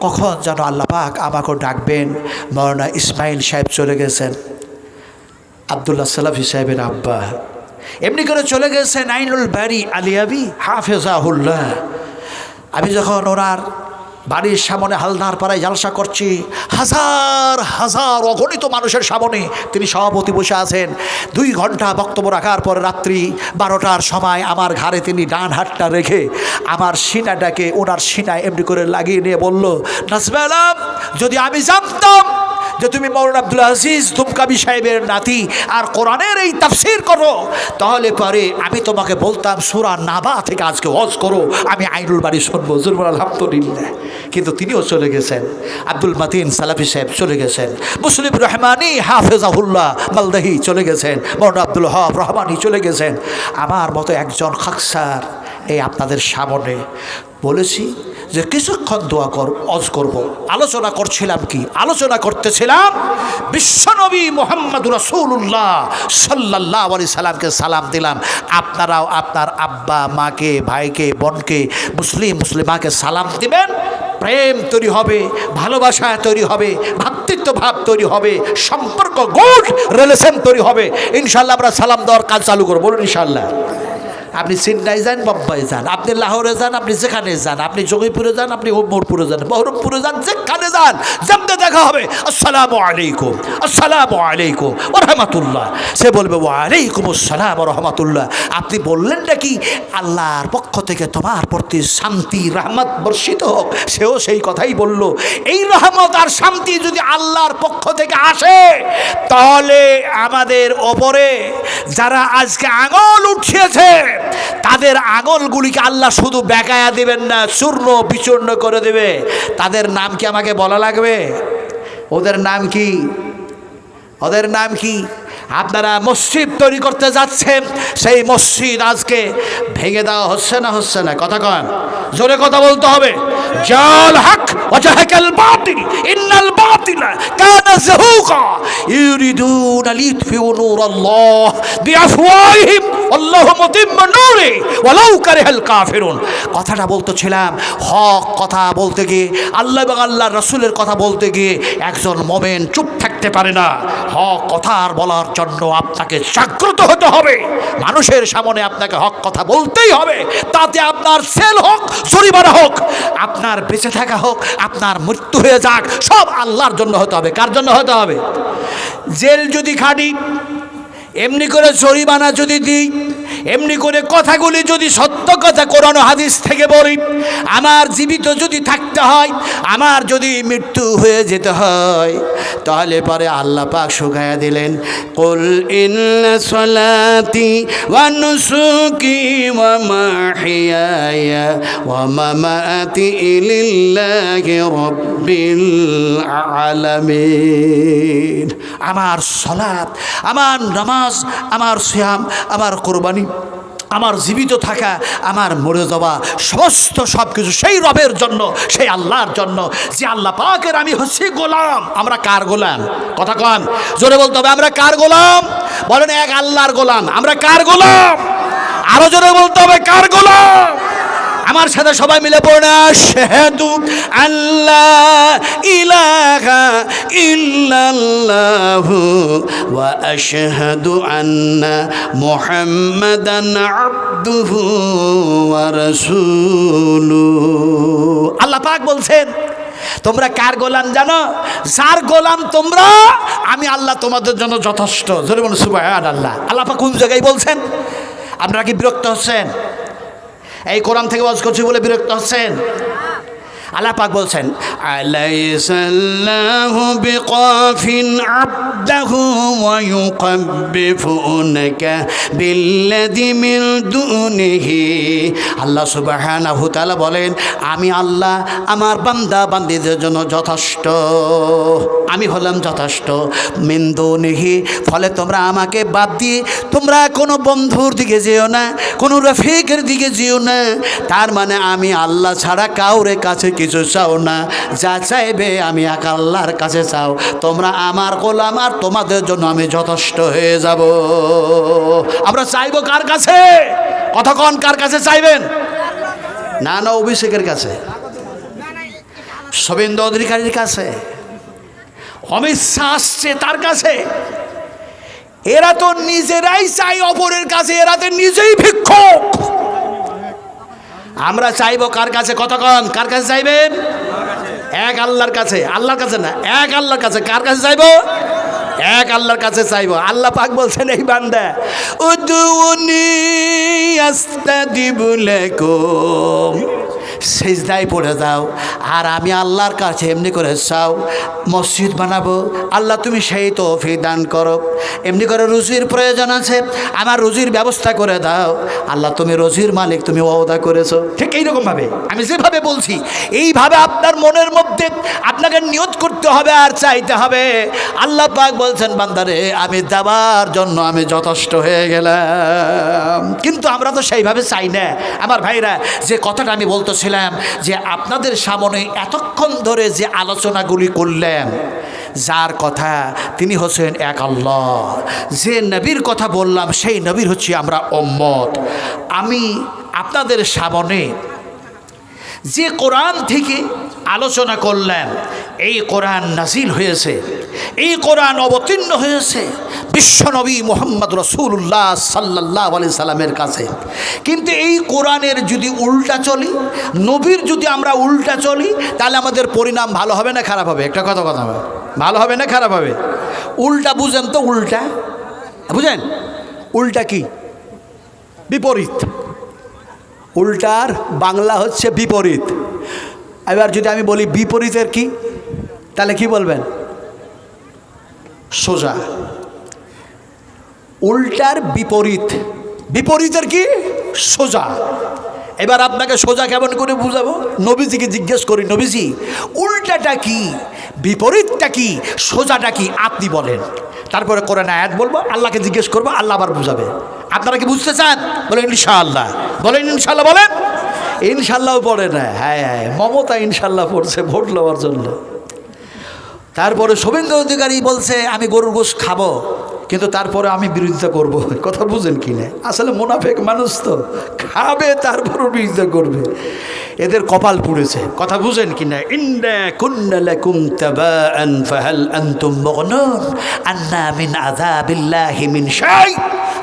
কখন যেন আল্লাহ পাক আমাকেও ডাকবেন। মাওলানা ইসমাইল সাহেব চলে গেছেন, আব্দুল্লাহ সালাফি সাহেবের আব্বা, এমনি করে চলে গেছেন আইনুল বারি আলিয়াবি হাফেজাহুল্লাহ। আমি যখন ওনার বাড়ির সামনে হালদার পাড়ায় জালসা করছি, হাজার হাজার অগণিত মানুষের সামনে তিনি সভাপতি বসে আছেন। 2 ঘন্টা বক্তব্য রাখার পরে রাত্রি 12টার সময় আমার ঘাড়ে তিনি ডান হাতটা রেখে আমার সিনাটাকে ওনার সিনায় এমনি করে লাগিয়ে নিয়ে বলল, নাজমা আলম, যদি আমি জানতাম যে তুমি মাওলানা আব্দুল আজিজ দুমকাবি সাহেবের নাতি আর কোরআনের এই তাফসীর করো, তাহলে পরে আমি তোমাকে বলতাম সূরা নাবা থেকে আজকে ওয়াজ করো, আমি আইনুল বাড়ি শুনবো। জুরবুল আলহামদুলিল্লাহ। কিন্তু তিনিও চলে গেছেন, আব্দুল মাতিন সালাফি সাহেব চলে গেছেন, মুসলিম রহমানি হাফেজাহুল্লাহ মালদাহি চলে গেছেন, মাওলানা আব্দুল ওয়াহাব রহমানি চলে গেছেন। আমার মতো একজন খাকসার এই আপনাদের সামনে বলেছি যে কিছুক্ষণ দোয়া ওয়াজ করব। আলোচনা করছিলাম কি? আলোচনা করতেছিলাম বিশ্বনবী মুহাম্মদুর রাসূলুল্লাহ সাল্লাল্লাহু আলাইহি সাল্লামকে সালাম দিলাম। আপনারাও আপনার আব্বা, মাকে, ভাইকে, বোনকে, মুসলিমাকে সালাম দিবেন। প্রেম তৈরি হবে, ভালোবাসা তৈরি হবে, ভ্রাতৃত্ব ভাব তৈরি হবে, সম্পর্ক গুড রিলেশন তৈরি হবে। ইনশাআল্লাহ আমরা সালাম দেওয়ার কাজ চালু করব। বলুন ইনশাআল্লাহ। আপনি চেন্নাই যান, বোম্বাই যান, আপনি লাহোরে যান, আপনি যেখানে যান, আপনি জঙ্গিপুরে যান, আপনি মোরপুরে যান, বহরমপুরে যান, যেখানে যান, যেমনি দেখা হবে আসসালামু আলাইকুম, আসসালামু আলাইকুম ওয়া রাহমাতুল্লাহ। সে বলবে ওয়া আলাইকুম আসসালাম ওয়া রাহমাতুল্লাহ। আপনি বললেন নাকি আল্লাহর পক্ষ থেকে তোমার প্রতি শান্তি রহমত বর্ষিত হোক, সেও সেই কথাই বলল। এই রহমত আর শান্তি যদি আল্লাহর পক্ষ থেকে আসে, তাহলে আমাদের ওপরে যারা আজকে আঙুল উঠিয়েছে তাদের আঙুলগুলিকে আল্লাহ শুধু বেকায়া দিবেন না, চূর্ণ বিচূর্ণ করে দেবে। তাদের নাম কি আমাকে বলা লাগবে? ওদের নাম কি? ওদের নাম কি? আপনারা মসজিদ তৈরি করতে যাচ্ছেন, সেই মসজিদ আজকে ভেঙে দেওয়া হচ্ছে না হচ্ছে না? কথা কন, জোরে কথা বলতে হবে। জাল হক ওয়া জাহাকাল বাতিল ইন্নাল বাতিলা কানা যাহুকা ইউরিদুনা লিয়ুতফিউ নূরাল্লাহ বিআফওয়াহিহিম আল্লাহু মুতিম্মু নূরি ওয়ালাউ কারিহাল কাফিরুন। কথাটা বলতেছিলাম, হক কথা বলতে গিয়ে, আল্লাহ এবং আল্লাহর রাসূলের কথা বলতে গিয়ে একজন মুমিন চুপ থাকতে পারে না। হক কথা বলার জন্য আপনাকে জাগ্রত হতে হবে। মানুষের সামনে আপনাকে হক কথা বলতেই হবে। তাতে আপনার সেল হোক, জরিমানা হোক, আপনার বেঁচে থাকা হোক আপনার মৃত্যু হয়ে যাক, সব আল্লাহর জন্য হতে হবে। কার জন্য হতে হবে? জেল যদি খাটি, এমনি করে জরিমানা যদি দিই, এমনি করে কথাগুলি যদি সত্য কথা কোরআন হাদিস থেকে বলি, আমার জীবিত যদি থাকতে হয়, আমার যদি মৃত্যু হয়ে যেতে হয়, তাহলে পরে আল্লাহ পাক শুকায়া দিলেন, কুল ইন্না সলাতি ওয়া নুসুকি ওয়া মাহিয়ায়া ওয়া মামাতি লিল্লাহি রাব্বিল আলামিন। আমার সালাত, আমার নামাজ, আমার সিয়াম, আমার কোরবানি, আমার জীবিত থাকা, আমার মরে যাওয়া, সমস্ত সব কিছু সেই রবের জন্য, সেই আল্লাহর জন্য, যে আল্লাহ পাকের আমি হচ্ছি গোলাম। আমরা কার গোলাম? কথা কন, জোরে বলতে হবে। আমরা কার গোলাম? বলেন, এক আল্লাহর গোলাম। আমরা কার গোলাম? আরো জোরে বলতে হবে, কার গোলাম? আমার সাথে সবাই মিলে পড়ে, আশহাদু আল্লাহ ইলাহা ইল্লাল্লাহু ওয়া আশহাদু আন্না মুহাম্মাদান আবদুহু ওয়া রাসূলুহু। আল্লাহ পাক বলছেন, তোমরা কার গোলাম জানো? যার গোলাম তোমরা, আমি আল্লাহ তোমাদের জন্য যথেষ্ট। জোরে বলুন সুবহানাল্লাহ। আল্লাহ পাক কোন জায়গায় বলছেন? আপনারা কি বিরক্ত হচ্ছেন? এই কোরআন থেকে ওয়াজ করছি বলে বিরক্ত হচ্ছেন? আল্লাহ পাক বলছেন, আলাইসাল্লাহু বিকাফিন আবদাহু ওয়া ইউকাব্বিফুনাকা বিল্লাযী মিন দুনিহি। আল্লাহ সুবহানাহু তাআলা বলেন, আমি আল্লাহ আমার বান্দা বান্দীদের জন্য যথেষ্ট, আমি হলাম যথেষ্ট। মিন দুনিহি, ফলে তোমরা আমাকে বাদ দিয়ে তোমরা কোনো বন্ধুর দিকে যেও না, কোনো রফিকের দিকে যেও না। তার মানে আমি আল্লাহ ছাড়া কাউরে কাছে কিছু চাও না, যা চাইবে আমি এক আল্লাহর কাছে চাও। তোমরা আমার গোলাম, আর তোমাদের জন্য আমি যথেষ্ট হয়ে যাব। আমরা চাইবো কার কাছে? কতক্ষণ কার কাছে চাইবেন? না না, অভিষেকের কাছে, শুভেন্দু অধিকারীর কাছে, অমিত শাহ আসছে তার কাছে। এরা তো নিজেরাই চাই অপরের কাছে, এরা তো নিজেই ভিক্ষুক। আমরা চাইবো কার কাছে? কতক্ষণ কার কাছে চাইবেন? এক আল্লাহর কাছে। আল্লাহর কাছে না, এক আল্লাহর কাছে। কার কাছে চাইবো? এক আল্লাহর কাছে চাইবো। আল্লাহ পাক বলছেন, এই বান্দা, উদুনি আস্তাজিব লাকুম, সিজদায় পড়ে যাও, আর আমি আল্লাহর কাছে এমনি করে চাও। মসজিদ বানাবো, আল্লাহ তুমি সেই তৌফিক দান করো। এমনি করে রুজির প্রয়োজন আছে, আমার রুজির ব্যবস্থা করে দাও। আল্লাহ তুমি রুজির মালিক, তুমি ওয়াদা করেছো। ঠিক এইরকমভাবে আমি যেভাবে বলছি, এইভাবে আপনার মনের মধ্যে আপনাকে নিয়ত করতে হবে আর চাইতে হবে। আল্লাহ পাক বলছেন, বান্দারে আমি দেওয়ার জন্য আমি যথেষ্ট হয়ে গেলাম। কিন্তু আমরা তো সেইভাবে চাই না। আমার ভাইরা, যে কথাটা আমি বলতেছিলাম, যে আপনাদের সামনে এতক্ষণ ধরে যে আলোচনাগুলি করলাম, যার কথা তিনি হচ্ছেন এক আল্লাহ, যে নবীর কথা বললাম সেই নবীর হচ্ছে আমরা উম্মত। আমি আপনাদের সামনে যে কোরআন থেকে আলোচনা করলাম, এই কোরআন নাজিল হয়েছে, এই কোরআন অবতীর্ণ হয়েছে বিশ্বনবী মুহাম্মদ রাসূলুল্লাহ সাল্লাল্লাহু আলাইহি সাল্লামের কাছে। কিন্তু এই কোরআনের যদি উল্টা চলি, নবীর যদি আমরা উল্টা চলি, তাহলে আমাদের পরিণাম ভালো হবে না খারাপ হবে? একটা কথা হবে, ভালো হবে না খারাপ হবে? উল্টা বুঝেন তো? উল্টা বুঝেন? উল্টা কি? বিপরীত। উল্টার বাংলা হচ্ছে বিপরীত। এবার যদি আমি বলি বিপরীতের কি, তাহলে কি বলবেন? সোজা। উল্টার বিপরীত, বিপরীতের কি? সোজা। এবার আপনাকে সোজা কেমন করে বুঝাবো? নবীজিকে জিজ্ঞেস করি, নবীজি উল্টাটা কি, বিপরীতটা কি, সোজাটা কি, আপনি বলেন। তারপরে কোরআন আয়াত বলবো, আল্লাহকে জিজ্ঞেস করবো, আল্লাহ আবার বুঝাবে। আপনারা কি বুঝতে চান? বলেন ইনশাআল্লাহ। বলেন ইনশাআল্লাহ। বলেন ইনশাআল্লাহ। পড়ে না, হ্যাঁ হ্যাঁ, মমতা ইনশাআল্লাহ পড়ছে ভোট লওয়ার জন্য। তারপরে শুভেন্দু অধিকারী বলছে, আমি গরুর গোশত খাবো, কিন্তু তারপরে আমি বিরোধিতা করব। কথা বুঝেন কি না? আসলে মুনাফেক মানুষ তো, খাবে তারপরও বিরোধিতা করবে। এদের কপাল পুড়েছে। কথা বুঝেন কিনা? ইন্না কুন্না লাকুম তাবাআন ফাহাল আনতুম মুগনুন আন্না মিন আযাবিল্লাহি মিন শাই।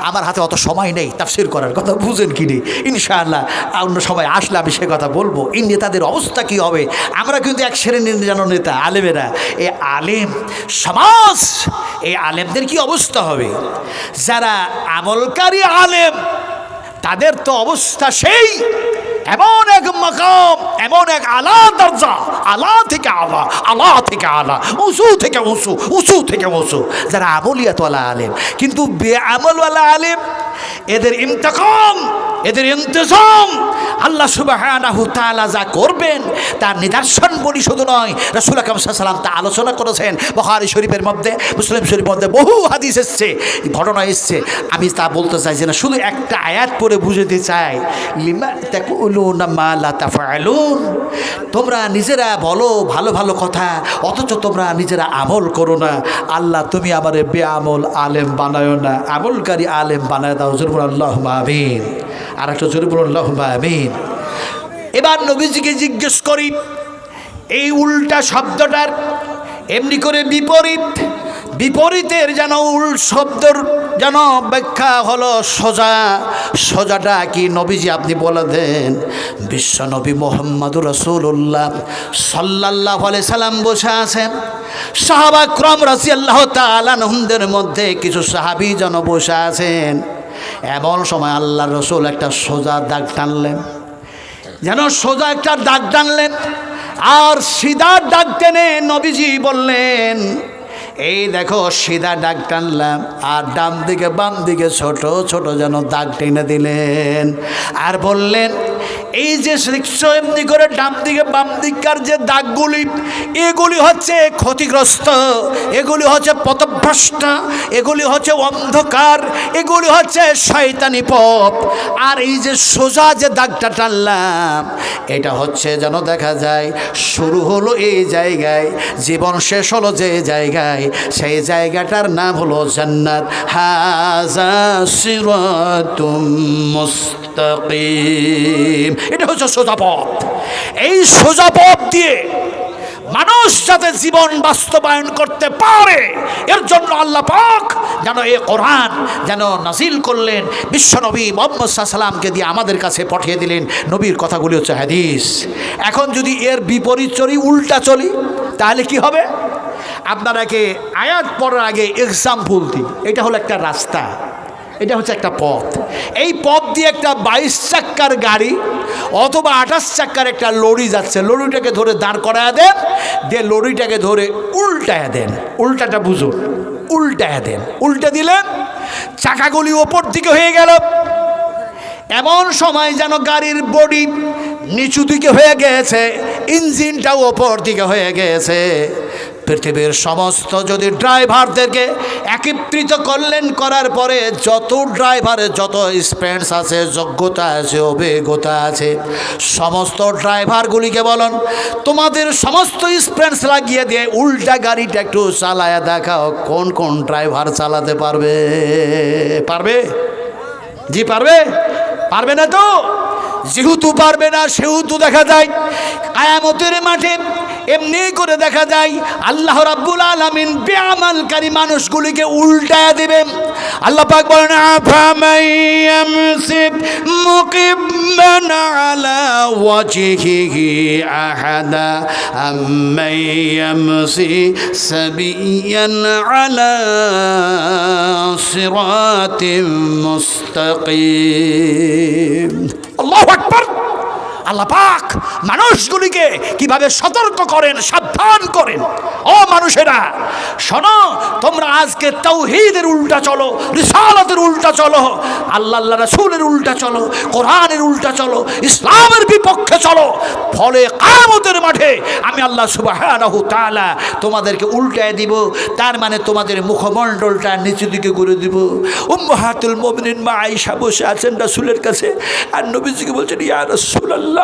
আমার হাতে অত সময় নেই তাফসীর করার। কথা বুঝেন কি নেই? ইনশাআল্লাহ অন্য সময় আসলে আমি সে কথা বলবো। এই নেতাদের অবস্থা কি হবে? আমরা কিন্তু এক শ্রেণীর যেন নেতা আলেমেরা, এই আলেম সমাজ, এই আলেমদের কি অবস্থা হবে? যারা আমলকারী আলেম তাদের তো অবস্থা সেই এমন এক মাকাম, এমন এক আলা দরজা, আলা থেকে আলা, আলা থেকে আলা, উঁচু থেকে উঁচু, উঁচু থেকে উঁচু, যারা আমলিয়াতওয়ালা আলেম। কিন্তু বেআমলওয়ালা আলেম, এদের ইন্তেকাম, এদের ইন্তজাম আল্লাহ সুবহানাহু তাআলা যা করবেন তার নিদর্শন বলি শুধু নয়, রাসূল আকরাম সাল্লাল্লাহু আলাইহি ওয়াসাল্লাম তা আলোচনা করেছেন। বুখারী শরীফের মধ্যে, মুসলিম শরীফের মধ্যে বহু হাদিস এসছে, ঘটনা এসছে। আমি তা বলতে চাইছি না, শুধু একটা আয়াত পড়ে বুঝাতে চাই। লিমা তাকুলুনা মা লা তাফআলুন, তোমরা নিজেরা বলো ভালো ভালো কথা অথচ তোমরা নিজেরা আমল করো না। আল্লাহ তুমি আমারে বেআমল আলেম বানায়ো না, আমলকারী আলেম বানায় দাও। জোরে বলুন আল্লাহুম্মা আমিন। আর একটা জোরে বলুন আল্লাহুম্মা আমিন। এবার নবীজিকে জিজ্ঞেস করি, এই উল্টা শব্দটার এমনি করে বিপরীত, বিপরীতের যেন শব্দর যেন ব্যাখ্যা হলো সোজা। সোজাটা কি নবীজি আপনি বলে দেন। বিশ্ব নবী মুহাম্মদুর রাসূলুল্লাহ সাল্লাল্লাহু আলাইহি সাল্লাম বসে আছেন, সাহাবা کرام রাদিয়াল্লাহু তাআলা আনহুদের মধ্যে কিছু সাহাবী যেন বসে আছেন। এমন সময় আল্লাহর রাসূল একটা সোজা দাগ টানলেন, যেন সোজা একটা দাগ টানলেন। আর সিধা দাগ টেনে নবীজি বললেন, এই দেখো সিধা দাগ টানলাম। আর ডান দিকে বাম দিকে ছোট ছোট যেন দাগ টেনে দিলেন। আর বললেন, এই যে এমনি করে ডান দিকে বাম দিককার যে দাগগুলি, এগুলি হচ্ছে ক্ষতিগ্রস্ত, এগুলি হচ্ছে পথভ্রষ্ট, এগুলি হচ্ছে অন্ধকার, এগুলি হচ্ছে শয়তানি পথ। আর এই যে সোজা যে দাগটা টানলাম, এটা হচ্ছে যেন দেখা যায় শুরু হলো এই জায়গায়, জীবন শেষ হলো যে জায়গায়, সেই জায়গাটার নাম হলো জান্নাত। হাযা সিরাতুম মুস্তাকিম, এটা হচ্ছে সোজা পথ। এই সোজা পথ দিয়ে মানুষ যাতে জীবন বাস্তবায়ন করতে পারে, এর জন্য আল্লাহ পাক যেন এই কোরআন যেন নাজিল করলেন, বিশ্বনবী মুহাম্মদ সাল্লাল্লাহু আলাইহি ওয়াসাল্লামকে দিয়ে আমাদের কাছে পাঠিয়ে দিলেন। নবীর কথাগুলি হচ্ছে হাদিস। এখন যদি এর বিপরীত চলি, উল্টা চলি, তাহলে কি হবে? আপনারাকে আয়াত পড়ার আগে এক্সাম্পল দিই। এটা হলো একটা রাস্তা, এটা হচ্ছে একটা পথ। এই পথ দিয়ে একটা 22 চাক্কার গাড়ি অথবা 28 চাক্কার একটা লরি যাচ্ছে। লরিটাকে ধরে দাঁড় করায় দেন, দিয়ে লরিটাকে ধরে উল্টায় দেন। উল্টাটা বুঝুন, উল্টায় দেন। উল্টে দিলেন, চাকাগুলি ওপর দিকে হয়ে গেল। এমন সময় যেন গাড়ির বডি নিচু দিকে হয়ে গেছে, ইঞ্জিনটাও ওপর দিকে হয়ে গেছে। পৃথিবীর সমস্ত যদি ড্রাইভারদেরকে একত্রিত করলেন, করার পরে যত ড্রাইভারের যত এক্সপিরিয়েন্স আছে, যোগ্যতা আছে, অভিজ্ঞতা আছে, সমস্ত ড্রাইভারগুলিকে বলেন তোমাদের সমস্ত এক্সপিরিয়েন্স লাগিয়ে দিয়ে উল্টা গাড়িটা একটু চালায়া দেখাও। কোন কোন ড্রাইভার চালাতে পারবে? পারবে? জি পারবে? পারবে না তো? যেহেতু পারবে না, সেহেতু দেখা যায় কিয়ামতের মাঠে এমনি করে দেখা যায় আল্লাহ রাব্বুল আলামিন বেআমালকারী মানুষগুলিকে উল্টায়া দিবেন। আল্লাহ পাক বলেন, আফামাইয়ামসি মুকিব্বান আলা ওয়াজহিহি আহাদা আম্মাইয়ামসি সাবিয়ান আলা সিরাতিম মুস্তাকিম। আল্লাহু আকবার। আল্লাহ পাক মানুষগুলিকে কিভাবে সতর্ক করেন, সাবধান করেন। ও মানুষেরা শোনো, তোমরা আজকে তাওহীদের উল্টা চলো, রিসালাতের উল্টা চলো, আল্লাহ রাসূলের উল্টা চলো, কোরআনের উল্টা চলো, ইসলামের বিপক্ষে চলো। ফলে কিয়ামতের মাঠে আমি আল্লাহ সুবহানাহু তাআলা তোমাদেরকে উল্টায় দিব। তার মানে তোমাদের মুখমণ্ডলটা নিচু দিকে করে দিব। উম্মাহাতুল মুমিনিন মা আয়েশা বসে আছেন রাসূলের কাছে, আর নবীজিকে বলছেন, ইয়া রাসূলুল্লাহ,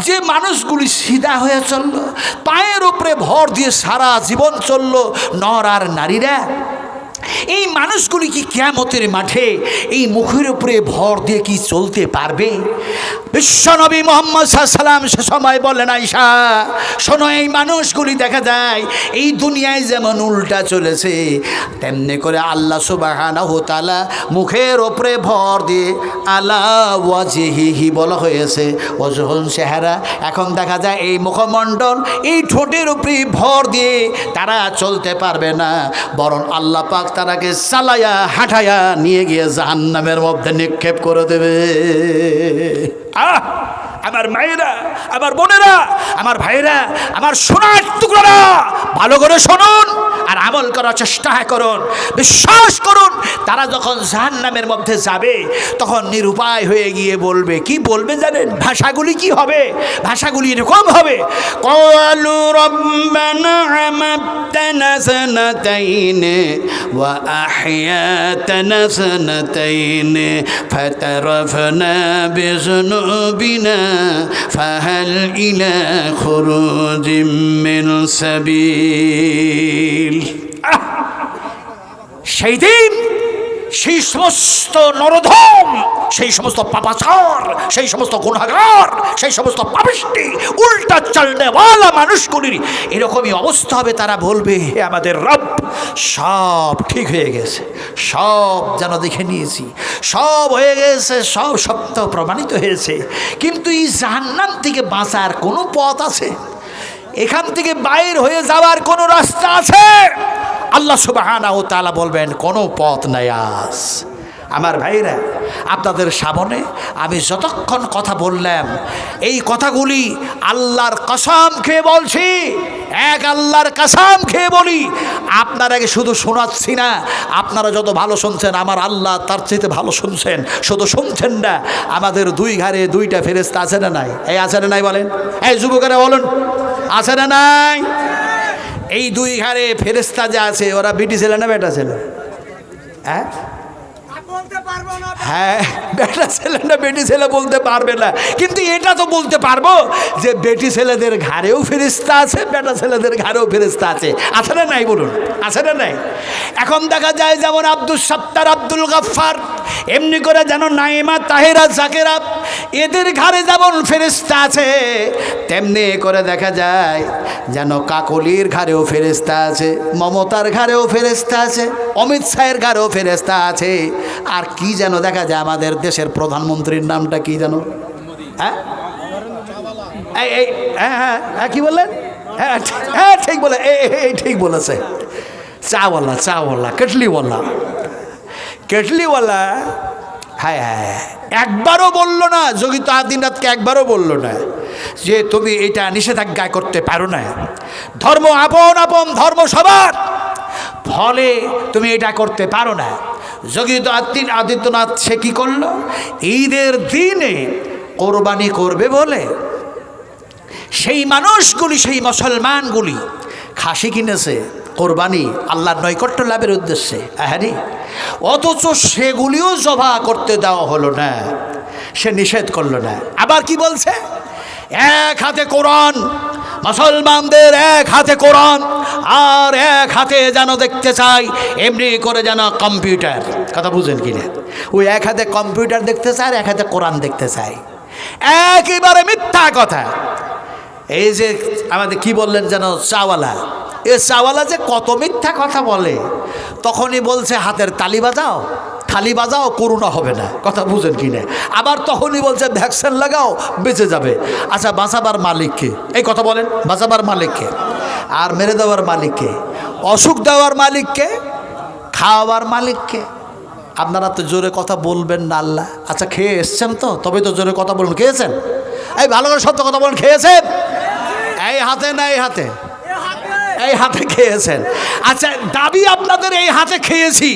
যে মানুষগুলি সিধা হয়ে চললো, পায়ের উপরে ভর দিয়ে সারা জীবন চললো, নর আর নারীরা, এই মানুষগুলি কি কিয়ামতের মাঠে এই মুখের উপরে ভর দিয়ে কি চলতে পারবে? বিশ্বনবী মুহাম্মদ সাল্লাল্লাহু আলাইহি ওয়াসাল্লাম সে সময় বললেন, আয়েশা শোনো, এই মানুষগুলি দেখা যায় এই দুনিয়ায় যেমন উল্টা চলেছে, তেমনি করে আল্লাহ সুবহানাহু ওয়া তাআলা মুখের উপরে ভর দিয়ে আলা ওয়াজহিহি বলা হয়েছে, ওয়াজহুন চেহারা। এখন দেখা যায় এই মুখমণ্ডল, এই ঠোঁটের উপরে ভর দিয়ে তারা চলতে পারবে না, বরং আল্লাহ পাক তারাকে চালায়া হাঁটায়া নিয়ে গিয়ে জাহান্নামের মধ্যে নিক্ষেপ করে দেবে। আমার মায়েরা, আমার বোনেরা, আমার ভাইরা, আমার সোনার টুকরোরা, ভালো করে শুনুন আর আমল করার চেষ্টা করুন, বিশ্বাস করুন। তারা যখন জাহান্নামের মধ্যে যাবে তখন নিরুপায় হয়ে গিয়ে বলবে, কি বলবে জানেন? ভাষাগুলি কি হবে? ভাষাগুলি এরকম হবে, ক্বালু রাব্বানা আমাতনা সানাতাইন ওয়া আহইয়াতনা সানাতাইন ফাতারাফনা বিযুনুবিনা ফাহাল ইলা খুরুজিম মিন সাবিল। সেই দিন সেই সমস্ত নরধম, সেই সমস্ত পাপাচার, সেই সমস্ত গুনাহগার, সেই সমস্ত পাপিষ্টি, উল্টা চলনেওয়ালা মানুষগুলির এরকমই অবস্থা হবে। তারা বলবে, হে আমাদের রব, সব ঠিক হয়ে গেছে, সব যেন দেখে নিয়েছি, সব হয়ে গেছে, সব সত্য প্রমাণিত হয়েছে, কিন্তু এই জাহান্নাম থেকে বাঁচার কোনো পথ আছে? এখান থেকে বাইর হয়ে যাওয়ার কোনো রাস্তা আছে? আল্লাহ সুবহানাহু ওয়া তাআলা বলবেন, কোনো পথ নাই আজ। আমার ভাইরা, আপনাদের সামনে আমি যতক্ষণ কথা বললাম, এই কথাগুলি আল্লাহর কসম খেয়ে বলছি, এক আল্লাহর কসম খেয়ে বলি, আপনারাকে শুধু শোনাচ্ছি না, আপনারা যত ভালো শুনছেন আমার আল্লাহ তার চাইতে ভালো শুনছেন। শুধু শুনছেন না, আমাদের দুই ঘাড়ে দুইটা ফেরেশতা আছে না নাই? এই আছে না নাই বলেন? এই যুবকেরা বলুন, আছে না নাই? এই দুই ঘাড়ে ফেরেশতা যে আছে, ওরা বিটি ছেলে না বেটা ছেলে? হ্যাঁ হ্যাঁ, বেটা ছেলে না বেটি ছেলে বলতে পারবে না, কিন্তু এটা তো বলতে পারবো যে বেটি ছেলেদের ঘাড়েও ফেরেশতা আছে, বেটা ছেলেদের ঘাড়েও ফেরেশতা আছে। আছে না নাই বলুন? আছে না নাই? এখন দেখা যায় যেমন আব্দুল সত্তার, আব্দুল গফফার, এমনি করে যেন নাইমা, তাহেরা, জাকেরা, এদের ঘাড়ে যেমন ফেরেশতা আছে, তেমনি করে দেখা যায় যেন কাকলির ঘাড়েও ফেরেশতা আছে, মমতার ঘাড়েও ফেরেশতা আছে, অমিত শাহের ঘাড়েও ফেরেশতা আছে। আর কি যেন দেখা যায়, আমাদের দেশের প্রধানমন্ত্রীর নামটা কি যেন? হ্যাঁ এই হ্যাঁ হ্যাঁ হ্যাঁ কি বললেন? হ্যাঁ হ্যাঁ ঠিক বলে, এই ঠিক বলেছে, চাওয়ালা, চাওয়ালা, কেটলিওয়ালা, কেটলিওয়ালা। হ্যাঁ হ্যাঁ, একবারও বললো না, যোগী তো আদিনাথকে একবারও বললো না যে তুমি এটা নিষেধাজ্ঞা করতে পারো না, ধর্ম আপন আপন, ধর্ম সবার, ফলে তুমি এটা করতে পারো না। যোগী আদিত্যনাথ সে কী করলো? ঈদের দিনে কোরবানি করবে বলে সেই মানুষগুলি, সেই মুসলমানগুলি খাসি কিনেছে কোরবানি আল্লাহর নৈকট্য লাভের উদ্দেশ্যে। হ্যাঁ, অথচ সেগুলিও জবা করতে দেওয়া হলো না, সে নিষেধ করলো না। আবার কি বলছে? এক হাতে কোরআন, মুসলমানদের এক হাতে কোরআন, আর এক হাতে যেন দেখতে চাই এমনি করে যেন কম্পিউটার। কথা বুঝেন কিনা? ওই এক হাতে কম্পিউটার দেখতে চায় আর এক হাতে কোরআন দেখতে চায়, একেবারে মিথ্যা কথা। এই যে আমাদের কি বললেন যেন, চাওয়ালা, এ চাওয়ালা যে কত মিথ্যা কথা বলে। তখনই বলছে হাতের তালি বাজাও, থালি বাজাও, করোনা হবে না। কথা বুঝেন কি না? আবার তখনই বলছে ভ্যাকসিন লাগাও, বেঁচে যাবে। আচ্ছা, বাঁচাবার মালিককে? এই কথা বলেন, বাঁচাবার মালিককে? আর মেরে দেওয়ার মালিককে? অসুখ দেওয়ার মালিককে? খাওয়াবার মালিককে? আপনারা তো জোরে কথা বলবেন না আল্লাহ। আচ্ছা, খেয়ে এসছেন তো, তবে তো জোরে কথা বলুন। খেয়েছেন? এই ভালো করে সত্য কথা বলুন, খেয়েছেন? এই হাতে না এই হাতে? এই হাতে খেয়েছেন। আচ্ছা, দাবি আপনাদের এই হাতে খেয়েছি,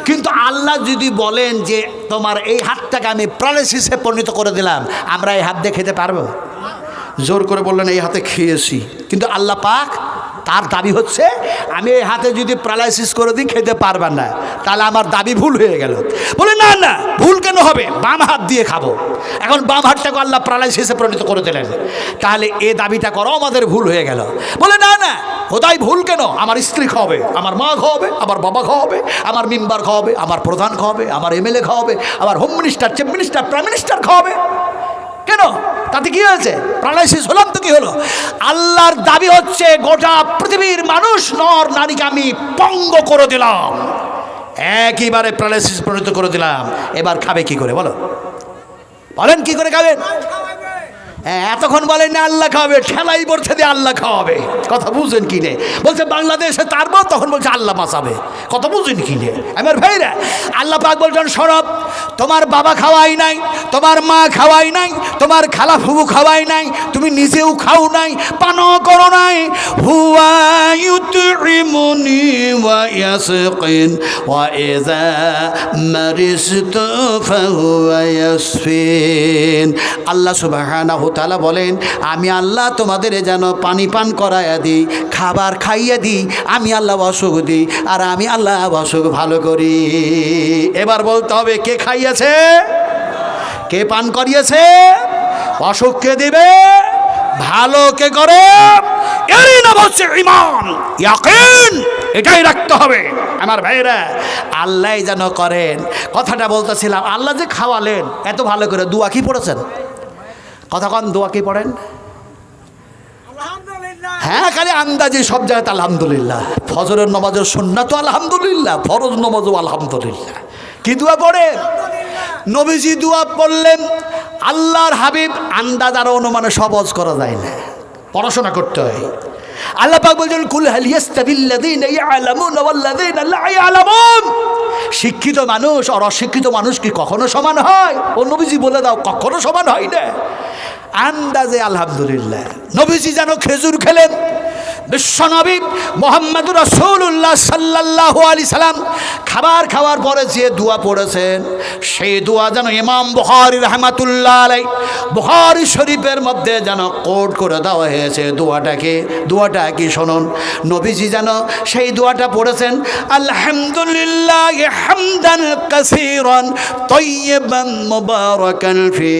কিন্তু আল্লাহ যদি বলেন যে তোমার এই হাতটাকে আমি প্যারালাইসিসে পরিণত করে দিলাম, আমরা এই হাত দিয়ে খেতে পারবো? জোর করে বললেন এই হাতে খেয়েছি, কিন্তু আল্লাহ পাক তার দাবি হচ্ছে আমি এই হাতে যদি প্যারালাইসিস করে দিই খেতে পারবেন না, তাহলে আমার দাবি ভুল হয়ে গেল। বলে না না, ভুল কেন হবে, বাম হাত দিয়ে খাবো। এখন বাম হাতটাকে আল্লাহ প্যারালাইসিসে পরিণত করে দিলেন, তাহলে এ দাবিটা করো আমাদের ভুল হয়ে গেল। বলে না না, কোথায় ভুল কেন, আমার স্ত্রী খাওয়াবে, আমার মা খাওয়াবে, আমার বাবা খাওয়াবে, আমার মেম্বার খাওয়াবে, আমার প্রধান খাওয়াবে, আমার এমএলএ খাওয়াবে, আমার home minister, chief minister, prime minister খাওয়াবে। কেন, তাতে কি হয়েছে, প্যারালাইসিস হলাম তো কি হলো? আল্লাহর দাবি হচ্ছে গোটা পৃথিবীর মানুষ নর নারীকে আমি পঙ্গ করে দিলাম, একইবারে প্যারালাইসিস পরিণত করে দিলাম। এবার খাবে কি করে বলো, বলেন কি করে খাবেন? এতক্ষণ বলেন না আল্লাহ খাওয়াবে, ঠেলাই পড়ছে দিয়ে আল্লাহ খাওয়াবে, কথা বুঝেন কিনে? বলছে বাংলাদেশে তারপর, তখন বলছে আল্লাহ বাঁচাবে, কথা বুঝেন কিনে? আমার ভাইরা, আল্লাহ পাক বলছেন শরব, তোমার বাবা খাওয়াই নাই, তোমার মা খাওয়াই নাই, তোমার খালা ফুবু খাওয়াই নাই, তুমি নিজেও খাও নাই, পানও করো নাই। হুয়া ইউতইমুনি ওয়া ইয়াসকিন ওয়া ইযা মারিজতু ফাহুয়া ইয়াসফিন। আল্লাহ সুবহানাহু তাআলা বলেন, আমি আল্লাহ তোমাদের যেন পানি পান করাইয়া দিই, খাবার খাইয়ে দিই, আমি আল্লাহ অসুখ দিই, আর আমি আল্লাহ অসুখ ভালো করি। এবার বলতে হবে কে খাইয়েছে, কে পান করিয়েছে, অসুখ কে দেবে, ভালো কে করে? এরই নাম হচ্ছে ঈমান, ইয়াকিন। এটাই রাখতে হবে আমার ভাইরা, আল্লাহ যেন করেন। কথাটা বলতেছিলাম, আল্লাহ যে খাওয়ালেন এত ভালো করে, দোয়া কি পড়েছেন? কথা কন, দোয়া কি পড়েন? হ্যাঁ, খালি আন্দাজে সব জায়গায় আলহামদুলিল্লাহ। ফজরের নামাজের সুন্নাত তো আলহামদুলিল্লাহ, ফরজ নামাজও আলহামদুলিল্লাহ। কি দোয়া পড়েন? নবীজি দোয়া পড়লেন, আল্লাহর হাবিব আন্দাজ আর অনুমানে সহজ করা যায় না, পড়াশোনা করতে হয়। আল্লাহ পাক বলছেন কুল হাল ইয়াস্তাবিল্লাযীনা ইয়ালামুনা ওয়াল্লাযীনা লা ইয়ালামুন। শিক্ষিত মানুষ আর অশিক্ষিত মানুষ কি কখনো সমান হয়? ও নবীজি বলে দাও, কখনো সমান হয় না। আন্দাজে আলহামদুলিল্লাহ। নবীজি যেন খেজুর খেলেন, বিশ্বনবী মুহাম্মদুর রাসূলুল্লাহ সাল্লাল্লাহু আলাইহি সাল্লাম খাবার খাওয়ার পরে যে দোয়া পড়েছেন, সেই দোয়া যেন ইমাম বুখারী রাহমাতুল্লাহ আলাইহি বুখারী শরীফের মধ্যে যেন কোট করে দেওয়া হয়েছে। দোয়াটা কি শুনুন, নবীজি যেন সেই দোয়াটা পড়েছেন, আলহামদুলিল্লাহ হামদান কাসীরান তাইয়িবান মুবারাকান ফি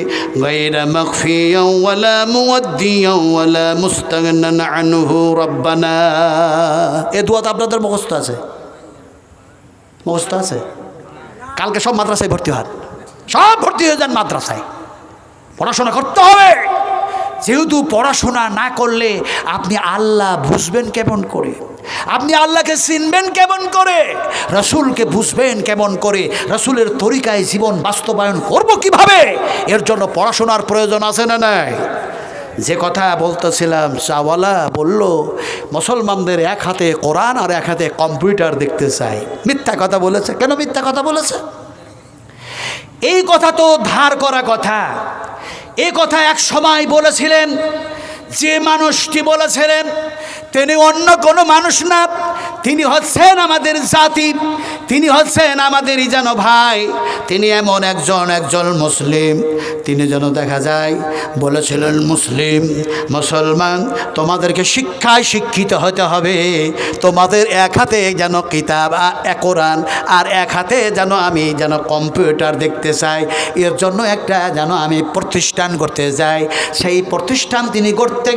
গায়রা মাগফিয়ান ওয়ালা মুওয়াদ্দিয়ান ওয়ালা মুস্তাগনান আনহু রব্বানা। এ দোয়া তো আপনাদের মুখস্থ আছে, মুখস্থ আছে? কালকে সব মাদ্রাসায় ভর্তি হন, সব ভর্তি হয়ে যান মাদ্রাসায়, পড়াশোনা করতে হবে। যেহেতু পড়াশোনা না করলে আপনি আল্লাহ বুঝবেন কেমন করে, আপনি আল্লাহকে চিনবেন কেমন করে, রসুলকে বুঝবেন কেমন করে, রসুলের তরিকায় জীবন বাস্তবায়ন করব কিভাবে? এর জন্য পড়াশোনার প্রয়োজন আছে না নাই? যে কথা বলতেছিলাম, চাওয়ালা বলল মুসলমানদের এক হাতে কোরআন আর এক হাতে কম্পিউটার দেখতে চাই। মিথ্যা কথা বলেছে। কেন মিথ্যা কথা বলেছে? এই কথা তো ধার করা কথা। এই কথা এক সময় বলেছিলেন, যে মানুষটি বলেছিলেন তিনি অন্য কোনো মানুষ না, তিনি হচ্ছেন আমাদের জাতি, তিনি হচ্ছেন আমাদেরই যেন ভাই, তিনি এমন একজন মুসলিম। তিনি যেন দেখা যায় বলেছিলেন, মুসলমান তোমাদেরকে শিক্ষায় শিক্ষিত হতে হবে, তোমাদের এক হাতে যেন কিতাব কোরআন আর এক হাতে যেন আমি যেন কম্পিউটার দেখতে চাই। এর জন্য একটা যেন আমি প্রতিষ্ঠান করতে যাই। সেই প্রতিষ্ঠান তিনি করতে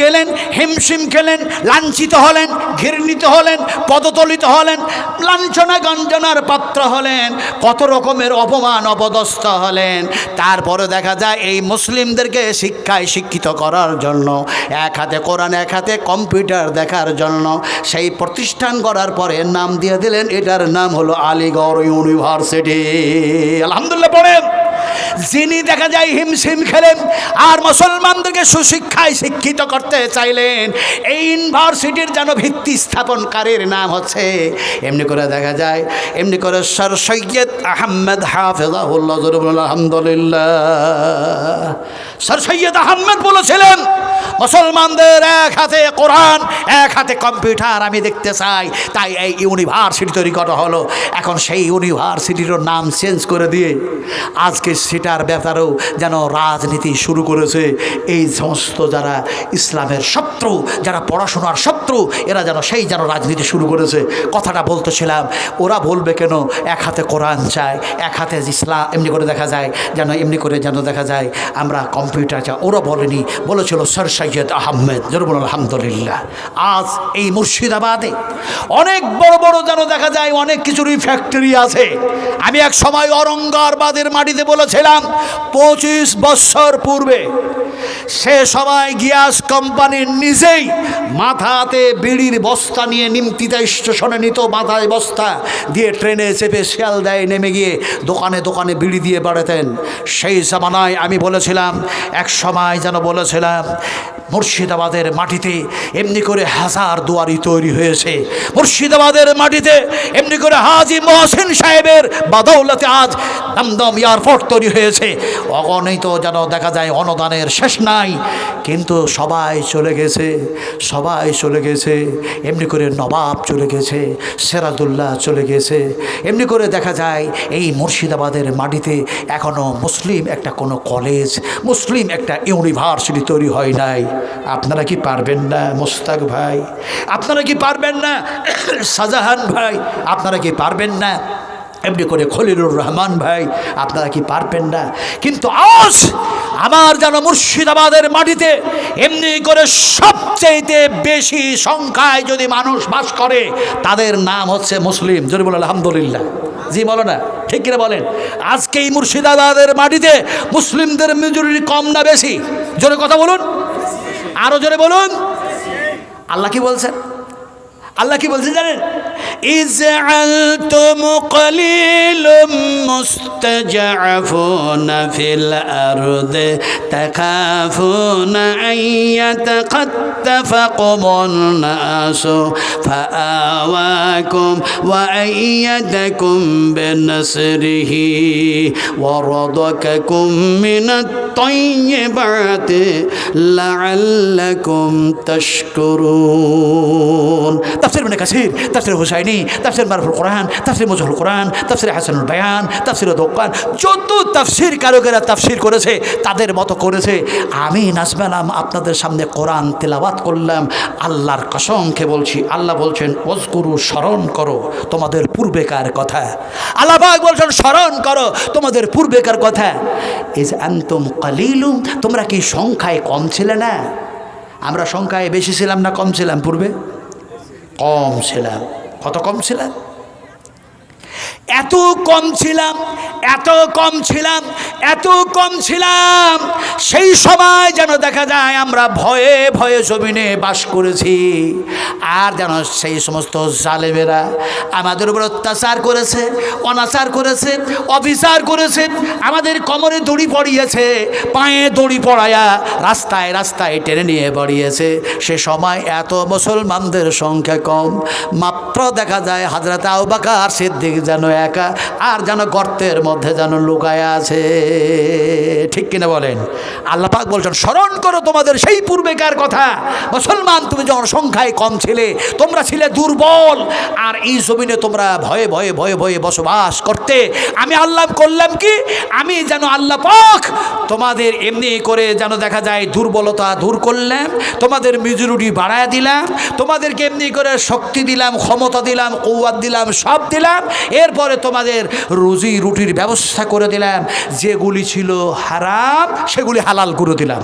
গেলেন হিমশিম খেলেন, লাঞ্ছিত হলেন, ঘৃণিত হলেন, পদতলিত হলেন, লাঞ্ছনা গঞ্জনার পাত্র হলেন, কত রকমের অপমান অপদস্থ হলেন। তারপরে দেখা যায় এই মুসলিমদেরকে শিক্ষায় শিক্ষিত করার জন্য এক হাতে কোরআন এক হাতে কম্পিউটার দেখার জন্য সেই প্রতিষ্ঠান করার পরে নাম দিয়ে দিলেন, এটার নাম হলো আলিগড় ইউনিভার্সিটি। আলহামদুলিল্লাহ পড়েন। যিনি দেখা যায় হিমশিম খেলেন আর মুসলমানদেরকে সুশিক্ষায় শিক্ষিত করতে চাইলেন, এই ইউনিভার্সিটির যেন ভিত্তি স্থাপনকারীর নাম হচ্ছে, এমনি করে দেখা যায়, এমনি করে স্যার সৈয়দ আহমেদ হাফেজাহুল্লাহ আলহামদুলিল্লাহ। স্যার সৈয়দ আহমেদ বলেছিলেন, মুসলমানদের এক হাতে কোরআন এক হাতে কম্পিউটার আমি দেখতে চাই, তাই এই ইউনিভার্সিটি তৈরি করা হলো। এখন সেই ইউনিভার্সিটির নাম চেঞ্জ করে দিয়ে আজকে সেটা কম্পিউটার ব্যাপারেও যেন রাজনীতি শুরু করেছে। এই সমস্ত যারা ইসলামের শত্রু, যারা পড়াশোনার শত্রু, এরা যেন রাজনীতি শুরু করেছে। কথাটা বলতেছিলাম, ওরা বলবে কেন এক হাতে কোরআন চায়, এক হাতে ইসলাম, এমনি করে দেখা যায় যেন দেখা যায় আমরা কম্পিউটার চাই। ওরা বলেনি, বলেছিল স্যার সৈয়দ আহমেদ, জরুল আলহামদুলিল্লাহ। আজ এই মুর্শিদাবাদে অনেক বড় বড় যেন দেখা যায় অনেক কিছুরই ফ্যাক্টরি আছে। আমি এক সময় ঔরঙ্গাবাদের মাটিতে বলেছিলাম 25 বছর পূর্বে, সে সময় গ্যাস কোম্পানির নিজেই মাথাতে বিড়ির বস্তা নিয়ে নিমতিতা স্টেশনে নিত, মাথায় বস্তা দিয়ে ট্রেনে চেপে শিয়ালদায় নেমে গিয়ে দোকানে দোকানে বিড়ি দিয়ে বেড়াতেন। সেই জামানায় আমি বলেছিলাম, এক সময় যেন বলেছিলাম, মুর্শিদাবাদের মাটিতে এমনি করে হাজার দুয়ারি তৈরি হয়েছে। মুর্শিদাবাদের মাটিতে এমনি করে হাজী মহসিন সাহেবের বাদৌলতে আজ দমদম এয়ারপোর্ট তৈরি হয়েছে। অগণিত যেন দেখা যায় অনুদানের শেষ নাই। কিন্তু সবাই চলে গেছে। এমনি করে নবাব চলে গেছে, সিরাজউদ্দৌলা চলে গেছে। এমনি করে দেখা যায় এই মুর্শিদাবাদের মাটিতে এখনও মুসলিম একটা কোনো কলেজ, মুসলিম একটা ইউনিভার্সিটি তৈরি হয় নাই। আপনারা কি পারবেন না মোস্তাক ভাই? আপনারা কি পারবেন না শাহজাহান ভাই? আপনারা কি পারবেন না এমনি করে খলিলুর রহমান ভাই? আপনারা কি পারবেন না? কিন্তু আজ আমার যেন মুর্শিদাবাদের মাটিতে এমনি করে সবচেয়ে বেশি সংখ্যায় যদি মানুষ বাস করে, তাদের নাম হচ্ছে মুসলিম। জোরে বলেন আলহামদুলিল্লাহ। জি বলো না, ঠিক কিনা বলেন? আজকে এই মুর্শিদাবাদের মাটিতে মুসলিমদের মেজরিটি কম না বেশি? জোরে কথা বলুন, আরো জোরে বলুন। আল্লাহ কি বলছেন? আল্লাহ কি বলছেন জানেন? ইজআলতুম কলিলুম মুস্তাজআফুনা ফিল আরদি তাখাফুনা আইয়াতাকাত্তাফাকুমুন নাসু ফাআওয়াকুম ওয়া আইয়াদাকুম বিনাসরিহি ওয়া রাযাকাকুম মিনাত তাইয়্যিবাতি লাআল্লাকুম তাশকুরুন। তাফসীর ইবনে কাসির, তাফসীর হুসাইনি, তাফসীর মারফুল কোরআন, তাফসীর মুজহুল কোরআন, তাফসীর হাসানুল বায়ান, তাফসীর দোকান, যত তাফসীর কারকেরা তাফসীর করেছে তাদের মতো করেছে। আমি নাজমালাম আপনাদের সামনে কোরআন তেলাওয়াত করলাম। আল্লাহর কসম খেয়ে বলছি, আল্লাহ বলছেন ওয়াজকুরু, স্মরণ করো তোমাদের পূর্বেকার কথা। আল্লাহ পাক বলছেন স্মরণ করো তোমাদের পূর্বেকার কথা। ইজ আনতুম কালিলুম, তোমরা কি সংখ্যায় কম ছিলে না? আমরা সংখ্যায় বেশি ছিলাম না কম ছিলাম? পূর্বে কম ছিলাম। কত কম ছিলাম? এত কম ছিলাম। সেই সময় যেন দেখা যায় আমরা ভয়ে ভয়ে জমিনে বাস করেছি। আর যেন সেই সমস্ত জালেমেরা আমাদের উপর অত্যাচার করেছে, অনাচার করেছে, অবিচার করেছে। আমাদের কোমরে দড়ি পড়িয়েছে, পায়ে দড়ি পড়ায়া রাস্তায় রাস্তায় টেনে নিয়ে বাড়িয়েছে। সে সময় এত মুসলমানদের সংখ্যা কম, মাত্র দেখা যায় হযরত আবু বকর সিদ্দিক যেন একা, আর যেন গর্তের মধ্যে যেন লুকায় আছে। ঠিক কিনা বলেন? আল্লাহ পাক বলছেন স্মরণ করো তোমাদের সেই পূর্বেকার কথা। মুসলমান তুমি যখন সংখ্যায় কম ছিলে, তোমরা ছিলে দুর্বল, আর এই জমিনে তোমরা ভয়ে ভয়ে ভয়ে ভয়ে বসবাস করতে। আমি আল্লাহ করলাম কি? আমি যেন আল্লাহ পাক তোমাদের এমনি করে যেন দেখা যায় দুর্বলতা দূর করলাম, তোমাদের মেজরিটি বাড়ায় দিলাম, তোমাদেরকে এমনি করে শক্তি দিলাম, ক্ষমতা দিলাম, কওয়াত দিলাম, সব দিলাম। এরপরে তোমাদের রুজি রুটির ব্যবস্থা করে দিলাম। যেগুলি ছিল হারাম সেগুলি হালাল করে দিলাম,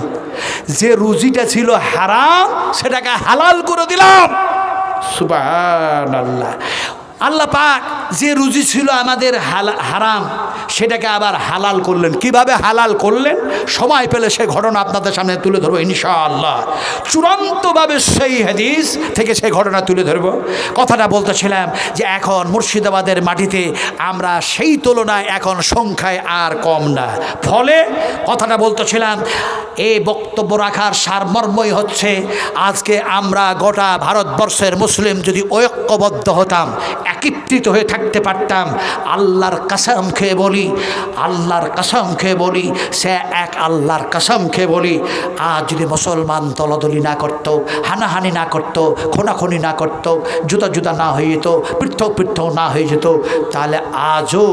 যে রুজিটা ছিল হারাম সেটাকে হালাল করে দিলাম। সুবহানাল্লাহ। আল্লাহ পাক যে রুজি ছিল আমাদের হারাম সেটাকে আবার হালাল করলেন। কিভাবে হালাল করলেন? সময় পেলে সে ঘটনা আপনাদের সামনে তুলে ধরবো ইনশাআল্লাহ। চূড়ান্তভাবে সেই হাদিস থেকে সেই ঘটনা তুলে ধরবো। কথাটা বলতেছিলাম যে এখন মুর্শিদাবাদের মাটিতে আমরা সেই তুলনায় এখন সংখ্যায় আর কম না। ফলে কথাটা বলতেছিলাম, এই বক্তব্য রাখার সারমর্মই হচ্ছে আজকে আমরা গোটা ভারতবর্ষের মুসলিম যদি ঐক্যবদ্ধ হতাম, একত্রিত হয়ে থাকতে পারতাম, আল্লাহর কসম খেয়ে বলি, আল্লাহর কসম খেয়ে বলি, সে এক আল্লাহর কসম খেয়ে বলি, আজ যদি মুসলমান দলাদলি না করত, হানাহানি না করত, খুনাখুনি না করত, জুতা জুতা না হয়ে যেত, পৃথক পৃথক না হয়ে যেত, তাহলে আজও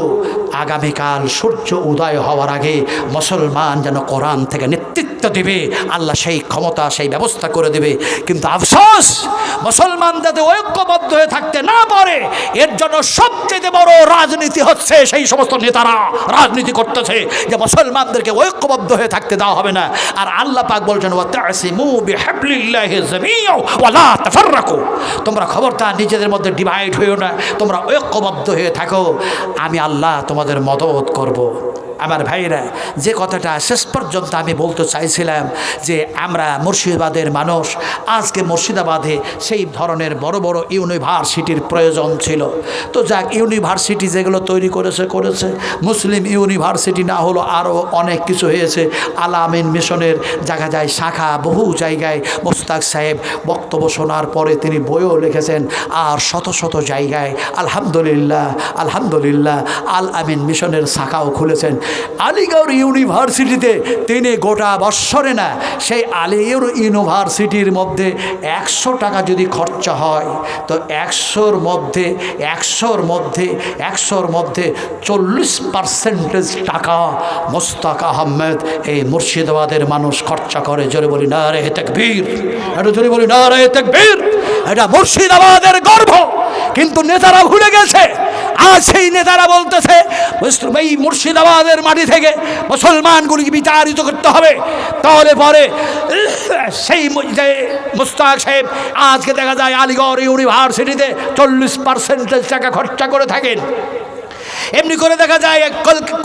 আগামীকাল সূর্য উদয় হওয়ার আগে মুসলমান যেন কোরআন থেকে নেতৃত্ব দেবে, আল্লাহ সেই ক্ষমতা সেই ব্যবস্থা করে দেবে। কিন্তু আফসোস, মুসলমান যাতে ঐক্যবদ্ধ হয়ে থাকতে না পারে, এর জন্য সবচেয়ে বড় রাজনীতি হচ্ছে সেই সমস্ত নেতারা রাজনীতি করতেছে যে মুসলমানদেরকে ঐক্যবদ্ধ হয়ে থাকতে দেওয়া হবে না। আর আল্লাহ পাক বলছেন ওয়াতাসিমু বিহাবলিল্লাহি জামিআ ওয়া লা তাফাররাকু, তোমরা খবরদার নিজেদের মধ্যে ডিভাইড হইও না, তোমরা ঐক্যবদ্ধ হয়ে থাকো, আমি আল্লাহ তোমাদের মদত করব। আমার ভাইরা, যে কথাটা শেষ পর্যন্ত আমি বলতে চাইছিলাম যে আমরা মুর্শিদাবাদের মানুষ, আজকে মুর্শিদাবাদে সেই ধরনের বড় বড় ইউনিভার্সিটির প্রয়োজন ছিল। তো যাক, ইউনিভার্সিটি যেগুলো তৈরি করেছে, মুসলিম ইউনিভার্সিটি না হলো আরও অনেক কিছু হয়েছে। আল আমিন মিশনের দেখা যায় শাখা বহু জায়গায়, মোস্তাক সাহেব বক্তব্য শোনার পরে তিনি বইও লিখেছেন, আর শত শত জায়গায় আলহামদুলিল্লাহ আলহামদুলিল্লাহ আল আমিন মিশনের শাখাও খুলেছেন। আলিগড় ইউনিভার্সিটিতে তিনি গোটা বৎসরে না, সেই আলিগড় ইউনিভার্সিটির মধ্যে 100 টাকা যদি খরচা হয়, তো 100-র মধ্যে 40% টাকা মোস্তাক আহমেদ এই মুর্শিদাবাদের মানুষ খরচা করে। জোরে বলি নারে তাকবীর, এটা জোরে বলি নারে তাকবীর। এটা মুর্শিদাবাদের গর্ব। কিন্তু নেতারা ভুলে গেছে, আজ সেই নেতারা বলতেছে এই মুর্শিদাবাদের মাটি থেকে মুসলমানগুলিকে বিতাড়িত করতে হবে। তাহলে পরে সেই মুস্তাক সাহেব আজকে দেখা যায় আলিগড় ইউনিভার্সিটিতে 40% টাকা খরচা করে থাকেন। এমনি করে দেখা যায়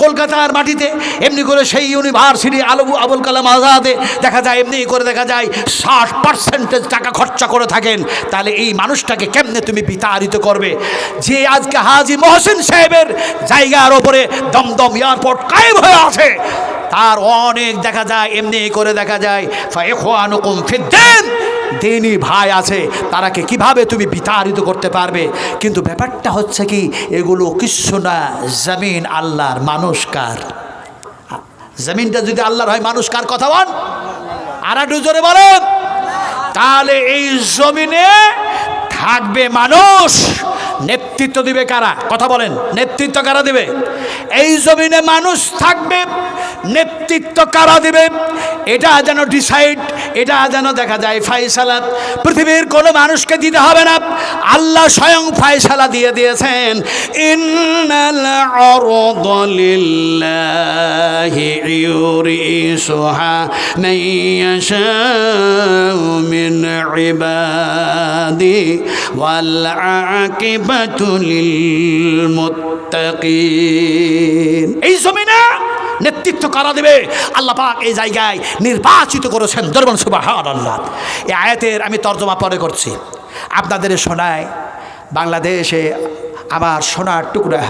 কলকাতার মাটিতে, এমনি করে সেই ইউনিভার্সিটি আবুল কালাম আজাদে দেখা যায়, এমনি করে দেখা যায় 60% টাকা খরচা করে থাকেন। তাহলে এই মানুষটাকে কেমনে তুমি বিতাড়িত করবে? যে আজকে হাজী মহসিন সাহেবের জায়গার ওপরে দমদম এয়ারপোর্ট কায়েম হয়ে আছে, তার অনেক দেখা যায় এমনি করে দেখা যায় ফাইখওয়ানুকুম ফিদ্দিন, দিনী ভাই আছে, তারাকে কিভাবে তুমি বিতাড়িত করতে পারবে? কিন্তু ব্যাপারটা হচ্ছে কি, এগুলো কিছু না, জমিন আল্লাহর, মানুষ কার? জমিনটা যদি আল্লাহর হয়, মানুষ কার? কথা বল, আর একটু জোরে বলেন। তাহলে এই জমিনে থাকবে মানুষ, নেতৃত্ব দিবে কারা? কথা বলেন, নেতৃত্ব কারা দিবে? এই জমিনে মানুষ থাকবে, নেতৃত্ব কারা দিবে? এটা যেন ডিসাইড, এটা যেন দেখা যায় ফায়সালা পৃথিবীর কোনো মানুষকে দিতে হবে না, আল্লাহ স্বয়ং ফায়সালা দিয়ে দিয়েছেন। ইন্নাল আরদা লিল্লাহি ইউরিসুহা মান ইয়াশাউ মিন ইবাদি ওয়াল আকিবাতু লিল মুত্তাকিন। এই জমিনে নেতৃত্ব কারা দেবে? আল্লাহ পাক এই জায়গায় নির্বাচিত করেছেন। দরবার সুবহানাল্লাহ। এই আয়াতের আমি তর্জমা পরে করছি, আপনাদের শোনায়। বাংলাদেশে আমার সোনার টুকরা,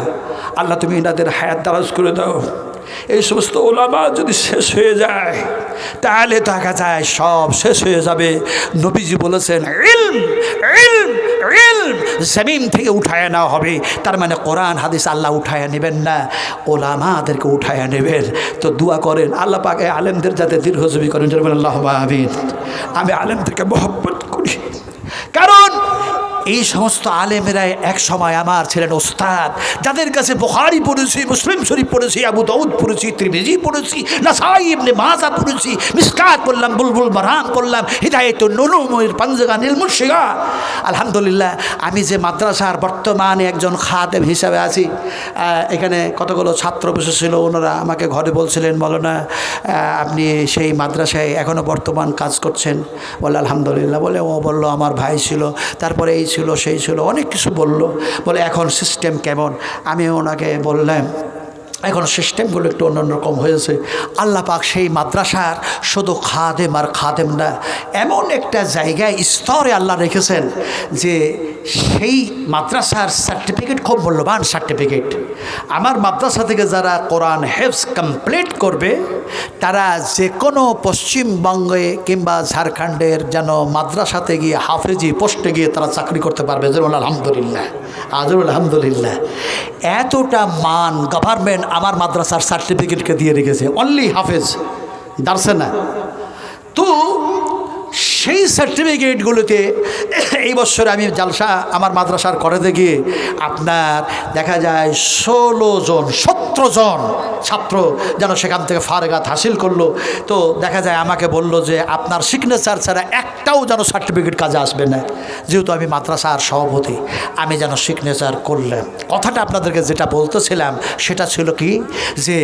আল্লাহ তুমি এনাদের হায়াত দারাজ করে দাও। এই সমস্ত ওলামা যদি শেষ হয়ে যায়, তাহলে দেখা যায় সব শেষ হয়ে যাবে। নবীজি বলেছেন ইলম ইলম ইলম জমিন থেকে উঠায় নেওয়া হবে। তার মানে কোরআন হাদিস আল্লাহ উঠায় নেবেন না, ওলামাদেরকে উঠায় নেবেন। তো দোয়া করেন আল্লাহ পাক আলেমদের যাতে দীর্ঘজীবী করেন। আল্লাহুম্মা আমিন। আমি আলেমদেরকে মহব্বত করি, কারণ এই সমস্ত আলেমেরাই এক সময় আমার ছিলেন ওস্তাদ, যাদের কাছে বুখারী পড়েছি, মুসলিম শরীফ পড়েছি, আবু দাউদ পড়েছি, তিরমিজি পড়েছি, নাসাই ইবনে মাজাহ পড়েছি, মিসকাত পড়লাম, বুলবুল মারাম পড়লাম, হিদায়াতুন নুরুমের পাঞ্জাগান ইলমুল শিগা। আলহামদুলিল্লাহ, আমি যে মাদ্রাসার বর্তমানে একজন খাদেম হিসাবে আছি, এখানে কতগুলো ছাত্র বসেছিল, ওনারা আমাকে ঘরে বলছিলেন, বলো না আপনি সেই মাদ্রাসায় এখনও বর্তমান কাজ করছেন? বলে আলহামদুলিল্লাহ। বলে ও বললো আমার ভাই ছিল, তারপরে এই ছিল সেই ছিল, অনেক কিছু বললো। বলে এখন সিস্টেম কেমন? আমি ওনাকে বললাম এখন সিস্টেমগুলো একটু অন্যরকম হয়েছে। আল্লাহ পাক সেই মাদ্রাসার শুধু খাদেম আর খাদেম না, এমন একটা জায়গায় স্তরে আল্লাহ রেখেছেন যে সেই মাদ্রাসার সার্টিফিকেট খুব মূল্যবান সার্টিফিকেট। আমার মাদ্রাসা থেকে যারা কোরআন হেফজ কমপ্লিট করবে, তারা যে কোনো পশ্চিমবঙ্গে কিংবা ঝাড়খণ্ডের যেন মাদ্রাসাতে গিয়ে হাফেজি পোস্টে গিয়ে তারা চাকরি করতে পারবে। যেমন আলহামদুলিল্লাহ, আজরুল আলহামদুলিল্লাহ। এতটা মান গভর্নমেন্ট আমার মাদ্রাসার সার্টিফিকেটকে দিয়ে রেখেছে, অনলি হাফেজ দারসে না। তো সেই সার্টিফিকেটগুলোতে এই বছর আমি জালসা আমার মাদ্রাসার করাতে গিয়ে আপনার দেখা যায় 17 জন ছাত্র যেন সেখান থেকে ফারেগাত হাসিল করলো। তো দেখা যায় আমাকে বলল যে আপনার সিগনেচার ছাড়া একটাও যেন সার্টিফিকেট কাজে আসবে না, যেহেতু আমি মাদ্রাসার সভাপতি আমি যেন সিগনেচার করলাম। কথাটা আপনাদেরকে যেটা বলতেছিলাম সেটা ছিল কি, যে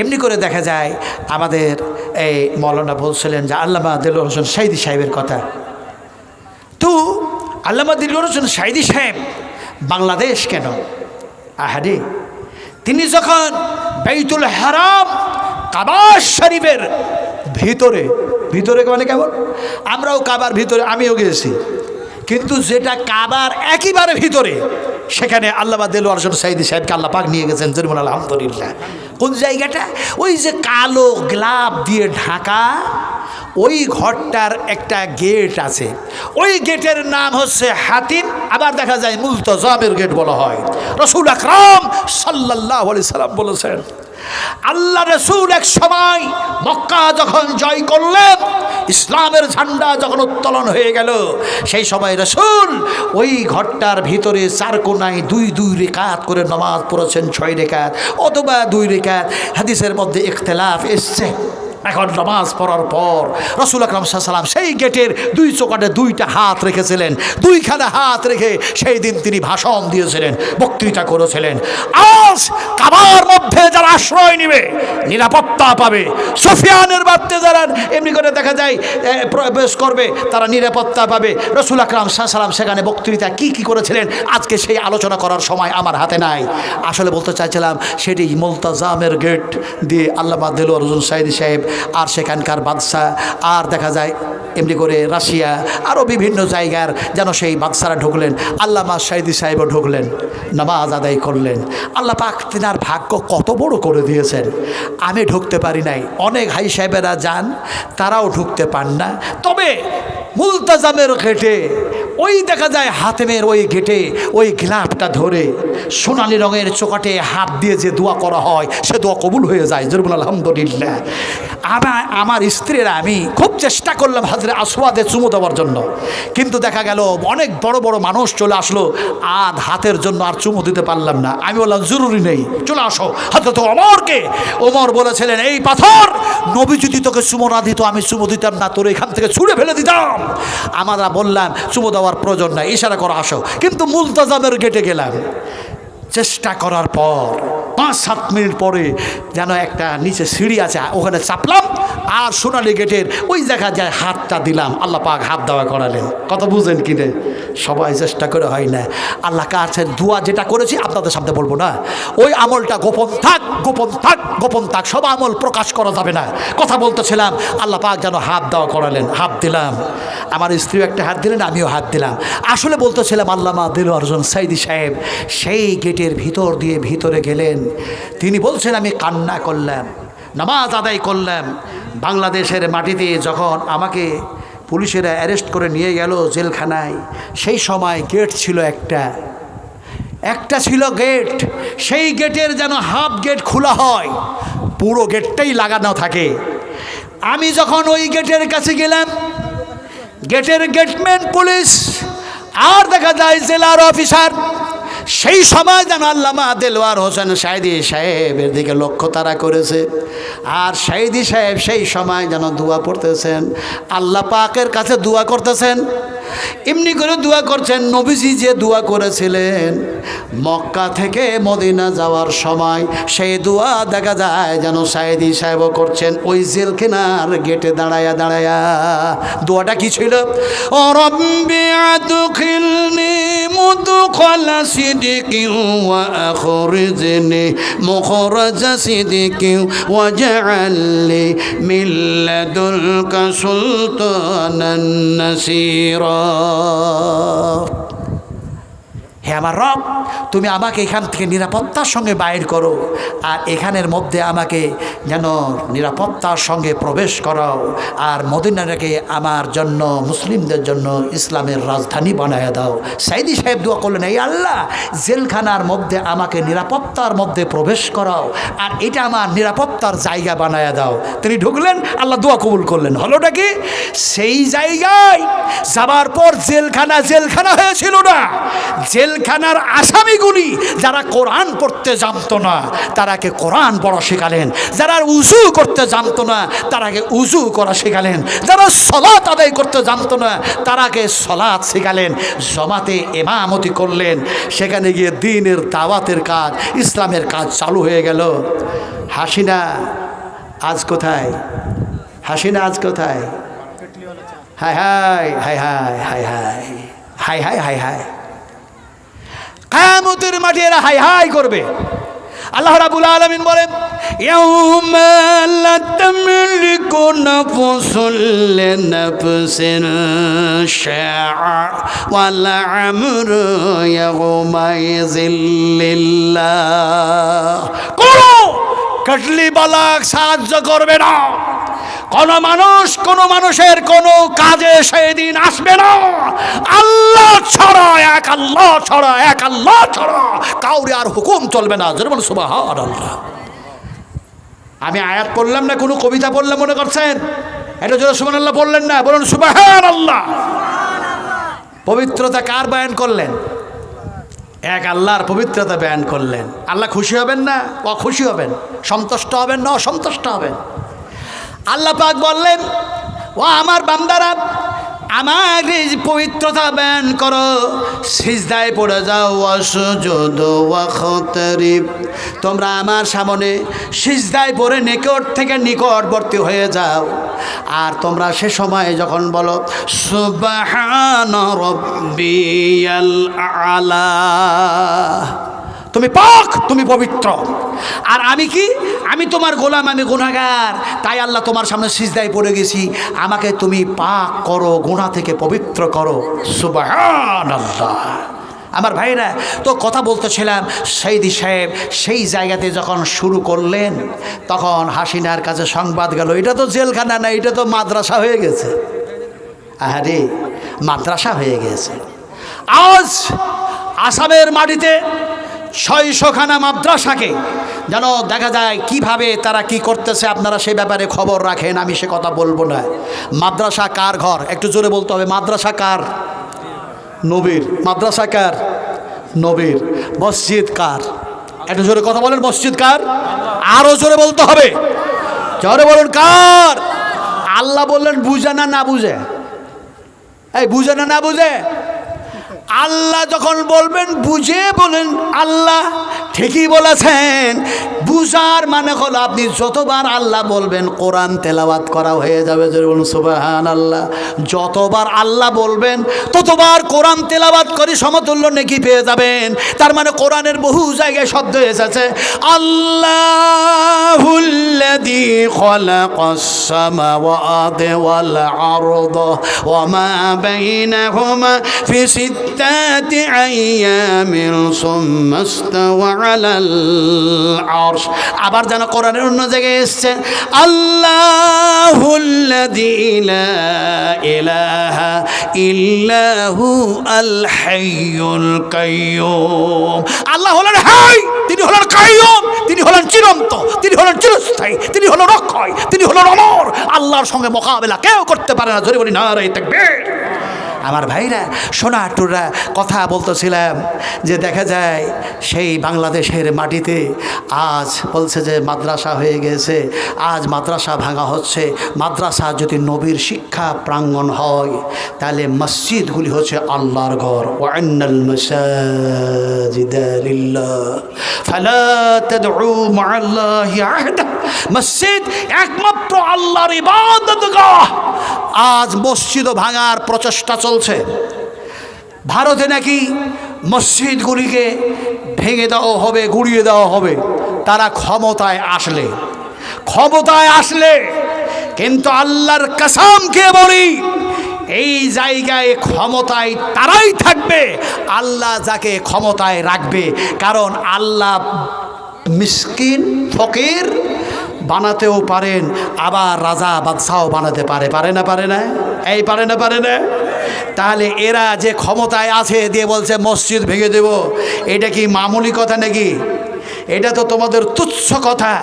এমনি করে দেখা যায় আমাদের এই মৌলানা বলছিলেন যে আল্লামা দেলোয়ার হোসেন সাইদি সাহেবের কথা। তো আল্লামা দেলোয়ার হোসেন সাইদি সাহেব বাংলাদেশ কেন, আহারে তিনি যখন বাইতুল হারাম কাবা শরীফের ভিতরে, ভিতরে মানে কেমন, আমরাও কাবার ভিতরে আমিও গিয়েছি, কিন্তু যেটা কাবার একেবারে ভিতরে সেখানে আল্লামা দেলোয়ার হোসেন সাইদি সাহেবকে আল্লাহ পাক নিয়ে গেছেন জরিমুল আলহামদুলিল্লাহ। কোন জায়গাটা, ওই যে কালো গ্লাব দিয়ে ঢাকা ওই ঘরটার একটা গেট আছে, ওই গেটের নাম হচ্ছে হাতিম, আবার দেখা যায় মুলতজামের গেট বলা হয়। রাসূল আকরাম সাল্লাল্লাহু আলাইহি সাল্লাম বলেছেন আল্লাহ রাসূল এক সময় মক্কা যখন জয় করলেন, ইসলামের ঝান্ডা যখন উত্তোলন হয়ে গেল, সেই সময় রাসূল ওই ঘরটার ভিতরে 4 কোণায় 2 রেকাত করে নামাজ পড়েছেন, 6 রেকাত অথবা 2 রেকাত, হাদিসের মধ্যে ইখতিলাফ এসছে। এখন নামাজ পড়ার পর রাসূল আকরাম সাল্লাল্লাহু আলাইহি ওয়াসাল্লাম সেই গেটের 2 চৌকাঠে 2টা হাত রেখেছিলেন, 2খানা হাত রেখে সেই দিন তিনি ভাষণ দিয়েছিলেন, বক্তৃতা করেছিলেন। আজ কাবার মধ্যে যারা আশ্রয় নেবে নিরাপত্তা পাবে, সুফিয়ানের বাড়িতে যারা এমনি করে দেখা যায় প্রবেশ করবে তারা নিরাপত্তা পাবে। রাসূল আকরাম সাল্লাল্লাহু আলাইহি ওয়াসাল্লাম সেখানে বক্তৃতা কি করেছিলেন আজকে সেই আলোচনা করার সময় আমার হাতে নাই। আসলে বলতে চাইছিলাম সেটি মুলতাজামের গেট দিয়ে আল্লামা দেলোয়ার হোসেন সাইদি সাহেব আর সেখানকার বাদশাহ, আর দেখা যায় এমনি করে রাশিয়া আরও বিভিন্ন জায়গার যেন সেই বাদশারা ঢুকলেন, আল্লামা সাইদি সাহেবও ঢুকলেন, নামাজ আদায় করলেন। আল্লাহ পাক তিনার ভাগ্য কত বড় করে দিয়েছেন, আমি ঢুকতে পারি নাই, অনেক হাই সাহেবেরা যান তারাও ঢুকতে পান না। তবে মুলতাজামের গেটে ওই দেখা যায় হাতেমের ওই গেটে ওই গ্লাফটা ধরে সোনালি রঙের চোকাটে হাত দিয়ে যে দোয়া করা হয় সে দোয়া কবুল হয়ে যায় জরুল আলহামদুলিল্লাহ। আমার স্ত্রীরা আমি খুব চেষ্টা করলাম হাজরে আসওয়াদে চুমু দেওয়ার জন্য, কিন্তু দেখা গেল অনেক বড় বড় মানুষ চলে আসলো, হাতের জন্য আর চুমু দিতে পারলাম না। আমি বললাম জরুরি নেই, চলে আসো। হযরত ওমরকে ওমর বলেছিলেন এই পাথর নবী যদি তোকে চুমু না দিত আমি চুমু দিতাম না, তোর এখান থেকে ছুঁড়ে ফেলে দিতাম। আমরা বললাম চুমু দেওয়ার প্রয়োজন নাই, ইশারা করা আসো। কিন্তু মুলতাজামের গেটে গেলাম, চেষ্টা করার পর 5-7 মিনিট পরে যেন একটা নিচে সিঁড়ি আছে ওখানে চাপলাম, আর সোনালি গেটের ওই জায়গা যায় হাতটা দিলাম, আল্লাহ পাক হাত দেওয়া করালেন। কত বুঝেন কিনে, সবাই চেষ্টা করে হয় না। আল্লাহ কাছে দোয়া যেটা করেছি আপনাদের সামনে বলবো না, ওই আমলটা গোপন থাক, গোপন থাক, গোপন থাক, সব আমল প্রকাশ করা যাবে না। কথা বলতেছিলাম, আল্লাহ পাক যেন হাত দেওয়া করালেন, হাত দিলাম, আমার স্ত্রীও একটা হাত দিলেন, আমিও হাত দিলাম। আসলে বলতেছিলাম আল্লামা দেলোয়ার হোসেন সাইদি সাহেব সেই গেটের ভিতর দিয়ে ভিতরে গেলেন, তিনি বলছেন আমি কান্না করলাম, নামাজ আদায় করলাম। বাংলাদেশের মাটিতে যখন আমাকে পুলিশেরা অ্যারেস্ট করে নিয়ে গেল জেলখানায়, সেই সময় গেট ছিল একটা ছিল গেট, সেই গেটের যেন হাফ গেট খোলা হয়, পুরো গেটটাই লাগানো থাকে। আমি যখন ওই গেটের কাছে গেলাম, গেটের গেটম্যান পুলিশ আর দেখা যায় জেলার অফিসার, সেই সময় যেন আল্লামা দেলোয়ার হোসেন সাইদি সাহেবের দিকে লক্ষ্য তারা করেছে, আর সাইদি সাহেব সেই সময় যেন দোয়া পড়তেছেন, আল্লাহ পাকের কাছে দোয়া করতেছেন। এমনি করে দোয়া করছেন নবীজি যে দোয়া করেছিলেন মক্কা থেকে মদিনা যাওয়ার সময়, সেই দোয়া দেখা যায় যেন সাইদি সাহেবও করছেন ওই জেলখানার গেটে দাঁড়ায়া দাঁড়ায়া। দোয়াটা কি ছিল? ও রব্বি আদখিলনি মুদখালা সিদকিন ওয়া আখরিজনি মুখরাজা সিদকিন ওয়াজআলনি মিন লাদুনকা সুলতানান নাসীরা। হে আমার রব, তুমি আমাকে এখান থেকে নিরাপত্তার সঙ্গে বাইর করো, আর এখানের মধ্যে আমাকে যেন নিরাপত্তার সঙ্গে প্রবেশ করাও, আর মদিনাটাকে আমার জন্য, মুসলিমদের জন্য ইসলামের রাজধানী বানায় দাও। সাইদি সাহেব দোয়া করলেন, এই আল্লাহ, জেলখানার মধ্যে আমাকে নিরাপত্তার মধ্যে প্রবেশ করাও, আর এটা আমার নিরাপত্তার জায়গা বানায় দাও। তিনি ঢুকলেন, আল্লাহ দোয়া কবুল করলেন। হলোটা কি? সেই জায়গায় যাবার পর জেলখানা হয়েছিল না। জেলখানার আসামিগুলি যারা কোরআন পড়তে জানতো না, তারাকে কোরআন পড়া শেখালেন। যারা উজু করতে জানতো না, তারাকে উজু করা শেখালেন। যারা সলাত আদায় করতে জানতো না, তারাকে সলাত শেখালেন। জমাতে ইমামতি করলেন। সেখানে গিয়ে দ্বীনের দাওয়াতের কাজ, ইসলামের কাজ চালু হয়ে গেল। হাসিনা আজ কোথায়? হাসিনা আজ কোথায়? হায় হায় হায় হায় হায় হায় হায় হায় হায় হায়। কিয়ামতের মাঠে এরা হাই হাই করবে। আল্লাহ রাব্বুল আলামিন বলেন, ইয়াউমা লা তামলিকু নাফসুন লিনাফসিন শাইআ ওয়াল আমরু ইয়াউমাইযিল লিল্লাহ। কোনো কাটলি বালাক সাহায্য করবে না। কোনো মানুষের কোনো কাজে সেদিন আসবে না। আল্লাহ ছাড়া, এক আল্লাহ ছাড়া কাউরে আর হুকুম চলবে না। যেমন সুবহানাল্লাহ। আমি আয়াত পড়লাম না, কোনো কবিতা পড়লাম মনে করছেন? এটা যদি সুবহানাল্লাহ বললেন না, বলুন সুবহানাল্লাহ। পবিত্রতা কার বয়ান করলেন? এক আল্লাহর পবিত্রতা বয়ান করলেন। আল্লাহ খুশি হবেন না অখুশি হবেন? সন্তুষ্ট হবেন না অসন্তুষ্ট হবেন? আল্লাহ পাক বললেন, ও আমার বান্দারা, আমার এই পবিত্রতা বয়ান করো, সিজদায় পড়ে যাও, ওয়াসজুদ ওয়াখতারিব। তোমরা আমার সামনে সিজদায় পড়ে নিকট থেকে নিকটবর্তী হয়ে যাও। আর তোমরা সে সময় যখন বলো সুবহান রাব্বিয়াল আলা, তুমি পাক, তুমি পবিত্র। আর আমি কি? আমি তোমার গোলাম, আমি গুনাহগার। তাই আল্লাহ তোমার সামনে সিজদায় পড়ে গেছি, আমাকে তুমি পাক করো, গুনাহ থেকে পবিত্র করো। সুবহানাল্লাহ। আমার ভাইরা, তো কথা বলতেছিলাম, সাইদি সাহেব সেই জায়গাতে যখন শুরু করলেন, তখন হাসিনার কাছে সংবাদ গেল, এটা তো জেলখানা না, এটা তো মাদ্রাসা হয়ে গেছে। আরে মাদ্রাসা হয়ে গেছে। আজ আসামের মাটিতে 600খানা মাদ্রাসাকে যেন দেখা যায় কিভাবে তারা কি করতেছে। আপনারা সেই ব্যাপারে খবর রাখেন, আমি সে কথা বলবো না। মাদ্রাসা কার ঘর? একটু জোরে বলতে হবে। মাদ্রাসা কার? নবীর। মাদ্রাসা কার? নবীর। মসজিদ কার? একটু জোরে কথা বলেন। মসজিদ কার? আরো জোরে বলতে হবে। জোরে বলুন, কার? আল্লাহ বললেন বুঝে না, না বুঝে? এই বুঝে না, না বুঝে? আল্লাহ যখন বলবেন বুঝে, বলেন আল্লাহ ঠিকই বলেছেন। বুঝার মানে হলো আপনি যতবার আল্লাহ বলবেন কোরআন তেলাওয়াত করা হয়ে যাবে। বলুন সুবহানাল্লাহ। যতবার আল্লাহ বলবেন ততবার কোরআন তেলাওয়াত করে সমতুল্য নেকি পেয়ে যাবেন। তার মানে কোরআনের বহু জায়গায় শব্দ এসেছে আল্লাহুল্লাযী খালাকাস সামাওয়াতি ওয়াল আরদা ওয়া মা বাইনাহুমা ফি সিত্তাতি আইয়ামিন সুম্মা ইসতাওয়া আলাল আরশ। আবার যেন কোরআনের অন্য জায়গায় এসেছে আল্লাহুল্লাযী লা ইলাহা ইল্লাহু আল হাইয়ুল কাইয়্যুম। আল্লাহ হলেন হাই, তিনি হলেন কাইয়্যুম, তিনি হলেন চিরন্ত, তিনি হলেন চিরস্থায়ী, তিনি হলেন অক্ষয়, তিনি হলেন অমর। আল্লাহর সঙ্গে মোকাবেলা কেউ করতে পারে না। জোরে বলি নারায়ে তাকবীর। আমার ভাইরা, সোনা টুরা, কথা বলতেছিলাম যে দেখা যায় সেই বাংলাদেশের মাটিতে আজ বলছে যে মাদ্রাসা হয়ে গেছে। আজ মাদ্রাসা ভাঙা হচ্ছে। মাদ্রাসা যদি নবীর শিক্ষা প্রাঙ্গণ হয়, তাহলে মসজিদগুলি হচ্ছে আল্লাহর ঘর। ওয়ান্নাল মাসাজিদা লিল্লাহ ফালা তাদউ মা'আল্লাহি আহাদা। মসজিদ একমাত্র আল্লাহর ইবাদতগাহ। আজ মসজিদও ভাঙার প্রচেষ্টা চলছে। ভারতে নাকি মসজিদগুলিকে ভেঙে দেওয়া হবে, গুড়িয়ে দেওয়া হবে তারা ক্ষমতায় আসলে। কিন্তু আল্লাহর কসম কে বলি, এই জায়গায় ক্ষমতায় তারাই থাকবে আল্লাহ যাকে ক্ষমতায় রাখবে। কারণ আল্লাহ মিসকিন ফকির বানাতেও পারেন, আবার রাজা বাদশাও বানাতে পারে। পারে না? পারে না? এই পারে না? পারে না? তাহলে এরা যে ক্ষমতায় আছে দিয়ে বলছে মসজিদ ভেঙে দেব, এটা কি মামুলি কথা নাকি? এটা তো তোমাদের তুচ্ছ কথা,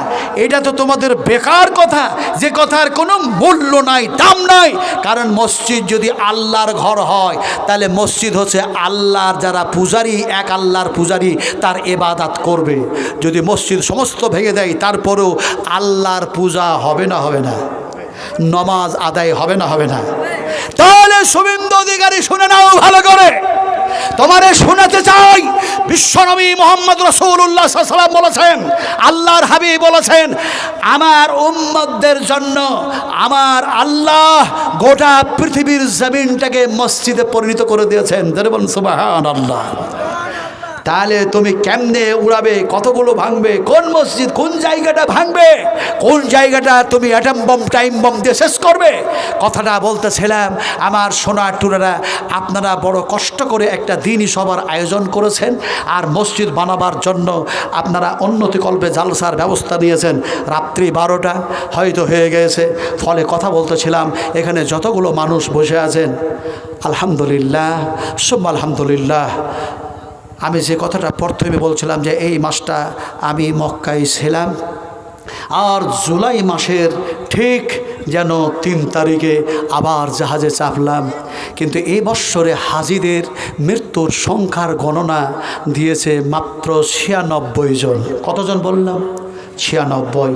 এটা তো তোমাদের বেকার কথা, যে কথার কোনো মূল্য নাই, দাম নাই। কারণ মসজিদ যদি আল্লাহর ঘর হয় তাহলে মসজিদ হচ্ছে আল্লাহর যারা পূজারী, এক আল্লাহর পূজারী, তার ইবাদত করবে। যদি মসজিদ সমস্ত ভেঙে দেয় তারপরেও আল্লাহর পূজা হবে না? হবে না? নমাজ আদায় হবে না? হবে না? তাহলে শুভেন্দু অধিকারী শুনে নাও ভালো করে, তোমারে শোনাতে চাই, বিশ্বনবী মুহাম্মদ রাসূলুল্লাহ সাল্লাল্লাহু আলাইহি ওয়াসাল্লাম বলেছেন, আল্লাহর হাবিব বলেছেন, আমার উম্মতদের জন্য আমার আল্লাহ গোটা পৃথিবীর জমিনটাকে মসজিদে পরিণত করে দিয়েছেন। বলুন সুবহানাল্লাহ। তাহলে তুমি কেমনে উড়াবে? কতগুলো ভাঙবে? কোন মসজিদ, কোন জায়গাটা ভাঙবে? কোন জায়গাটা তুমি অ্যাটম বম, টাইম বম দিয়ে শেষ করবে? কথাটা বলতেছিলাম, আমার সোনার টুরারা, আপনারা বড় কষ্ট করে একটা দিনই সবার আয়োজন করেছেন, আর মসজিদ বানাবার জন্য আপনারা উন্নতিকল্পে জালসার ব্যবস্থা নিয়েছেন। রাত্রি 12টা হয়তো হয়ে গেছে। ফলে কথা বলতেছিলাম, এখানে যতগুলো মানুষ বসে আছেন, আলহামদুলিল্লাহ সুম্মা আলহামদুলিল্লাহ। আমি যে কথাটা প্রথমে বলছিলাম যে এই মাসটা আমি মক্কায় ছিলাম, আর জুলাই মাসের ঠিক যেন 3 তারিখে আবার জাহাজে চাপলাম। কিন্তু এই বৎসরে হাজিদের মৃত্যুর সংখ্যার গণনা দিয়েছে মাত্র 96 জন। কতজন বললাম? 96।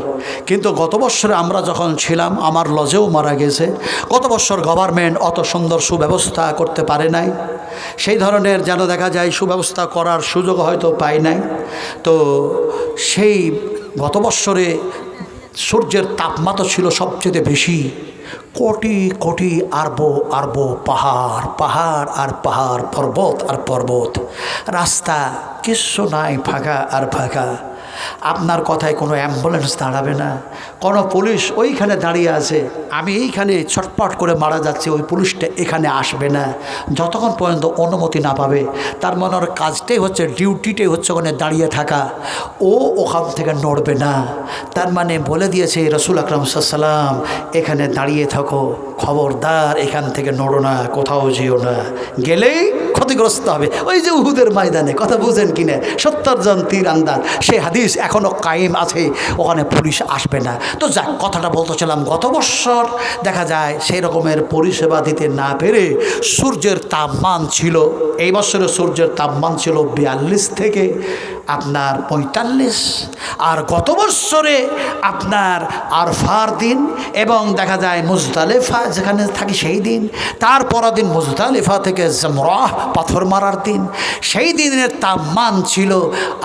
কিন্তু গত বছরে আমরা যখন ছিলাম আমার লজেও মারা গেছে। গত বছর গভর্নমেন্ট অত সুন্দর সুব্যবস্থা করতে পারে নাই, সেই ধরনের যেন দেখা যায় সুব্যবস্থা করার সুযোগ হয়তো পায় নাই। তো সেই গত বছরে সূর্যের তাপমাত্রা ছিল সবচেয়ে বেশি। কোটি কোটি আরব আরব পাহাড়, পাহাড় আর পাহাড়, পর্বত আর পর্বত, রাস্তা কিচ্ছু নাই, ফাঁকা আর ফাঁকা। আপনার কথায় কোনো অ্যাম্বুলেন্স দাঁড়াবে না, কোনো পুলিশ ওইখানে দাঁড়িয়ে আছে, আমি এইখানে ছটপট করে মারা যাচ্ছি, ওই পুলিশটা এখানে আসবে না যতক্ষণ পর্যন্ত অনুমতি না পাবে। তার মানে ওর কাজটাই হচ্ছে, ডিউটিটাই হচ্ছে ওখানে দাঁড়িয়ে থাকা, ও ওখান থেকে নড়বে না। তার মানে বলে দিয়েছে রাসূল আকরাম সাল্লাল্লাহু আলাইহি ওয়াসাল্লাম, এখানে দাঁড়িয়ে থাকো, খবরদার এখান থেকে নড়ো না, কোথাও যেও না, গেলেই ক্ষতিগ্রস্ত হবে। ওই যে উহুদের ময়দানে, কথা বুঝেন কিনা, 70 জন তীর আন্দাজ, সে হাদিস এখনও কায়েম আছে, ওখানে পুলিশ আসবে না। তো যাক, কথাটা বলতেছিলাম, গত বছর দেখা যায় সেই রকমের পরিষেবা দিতে না পেরে সূর্যের তাপমান ছিল, এই বছরে সূর্যের তাপমান ছিল 42 থেকে আপনার 45। আর গত বছরে আপনার আরফার দিন এবং দেখা যায় মুজদালিফা যেখানে থাকি সেই দিন, তারপর দিন মুজদালিফা থেকে জামরাহ পাথর মারার দিন, সেই দিনের তাপমান ছিল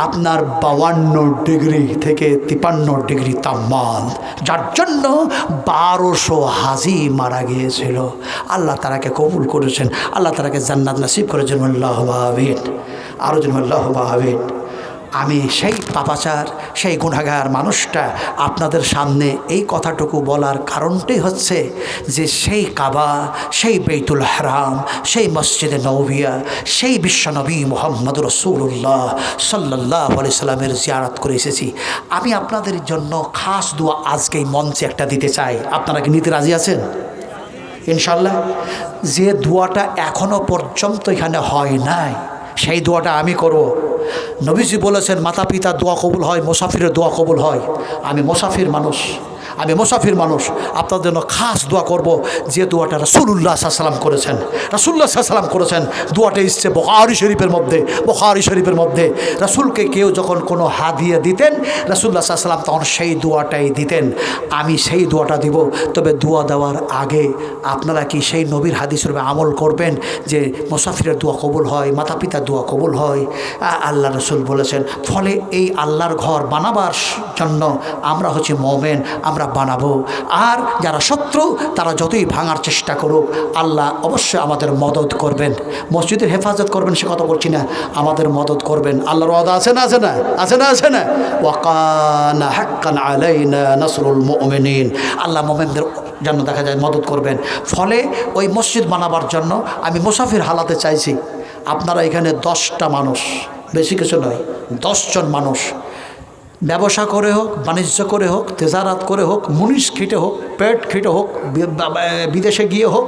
আপনার 52 ডিগ্রি থেকে 53 ডিগ্রি তাপমান, যার জন্য 1200 হাজি মারা গিয়েছিল। আল্লাহ তারাকে কবুল করেছেন, আল্লাহ তারাকে জান্নাত নসিব করেছেন। আল্লাহুম্মা আমিন। আরও যেন আল্লাহুম্মা আমিন। আমি সেই পাপাচার, সেই গুনাহগার মানুষটা আপনাদের সামনে এই কথাটুকু বলার কারণটাই হচ্ছে যে সেই কাবা, সেই বাইতুল হারাম, সেই মসজিদে নববিয়া, সেই বিশ্বনবী মুহাম্মদ রাসূলুল্লাহ সাল্লাল্লাহু আলাইহি সাল্লামের জিয়ারত করে এসেছি। আমি আপনাদের জন্য খাস দোয়া আজকে এই মঞ্চে একটা দিতে চাই। আপনারা কি নিতে রাজি আছেন? ইনশাল্লাহ। যে দোয়াটা এখনো পর্যন্ত এখানে হয় নাই, সেই দোয়াটা আমি করব। নবীজি বলেছেন, মাতা পিতার দোয়া কবুল হয়, মুসাফিরের দোয়া কবুল হয়। আমি মুসাফির মানুষ, আপনাদের জন্য খাস দোয়া করব, যে দোয়াটা রাসূলুল্লাহ সাল্লাল্লাহু আলাইহি ওয়াসাল্লাম করেছেন। রাসূলুল্লাহ সাল্লাল্লাহু আলাইহি ওয়াসাল্লাম করেছেন, দোয়াটা এসছে বুখারী শরীফের মধ্যে। রাসূলকে কেউ যখন কোনো হাদিয়া দিতেন, রাসূলুল্লাহ সাল্লাল্লাহু আলাইহি ওয়াসাল্লাম তখন সেই দোয়াটাই দিতেন। আমি সেই দোয়াটা দিব। তবে দোয়া দেওয়ার আগে আপনারা কি সেই নবীর হাদিসের উপর আমল করবেন যে মুসাফিরের দোয়া কবুল হয়, মাতা পিতার দোয়া কবুল হয়? আল্লাহ রাসূল বলেছেন। ফলে এই আল্লাহর ঘর বানাবার জন্য আমরা হচ্ছে মুমিন, আমরা বানাবো। আর যারা শত্রু তারা যতই ভাঙার চেষ্টা করুক, আল্লাহ অবশ্যই আমাদের মদত করবেন, মসজিদের হেফাজত করবেন, সে কথা বলছি না, আমাদের মদত করবেন। আল্লাহর ওয়াদা আছে না? আছে না? ওয়া কানা হাক্কান আলাইনা নাসরুল মুমিনিন। আল্লাহ মুমিনদের যেন দেখা যায় মদত করবেন। ফলে ওই মসজিদ বানাবার জন্য আমি মুসাফির হালাতে চাইছি। আপনারা এখানে 10টা মানুষ, বেশি কিছু নয়, 10 জন মানুষ ব্যবসা করে হোক, বাণিজ্য করে হোক, তেজারাত করে হোক, মুনিশ খেটে হোক, পেট খেটে হোক, বিদেশে গিয়ে হোক,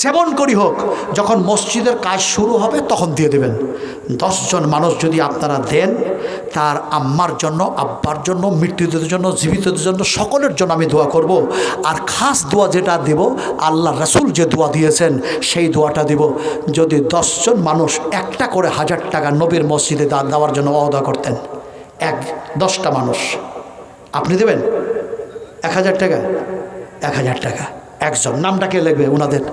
যেমন করি হোক, যখন মসজিদের কাজ শুরু হবে তখন দিয়ে দেবেন। 10 জন মানুষ যদি আপনারা দেন, তার আম্মার জন্য, আব্বার জন্য, মৃত্যুদের জন্য, জীবিতদের জন্য, সকলের জন্য আমি দোয়া করব। আর খাস দোয়া যেটা দেব, আল্লাহ রাসূল যে দোয়া দিয়েছেন সেই দোয়াটা দেব। যদি 10 জন মানুষ একটা করে 1000 টাকা নবীর মসজিদে দান দেওয়ার জন্য ওয়াদা করতেন, 10টা মানুষ আপনি দেবেন 1000 টাকা, 1000 টাকা একজন। নামটা কে লিখবে ওনাদের?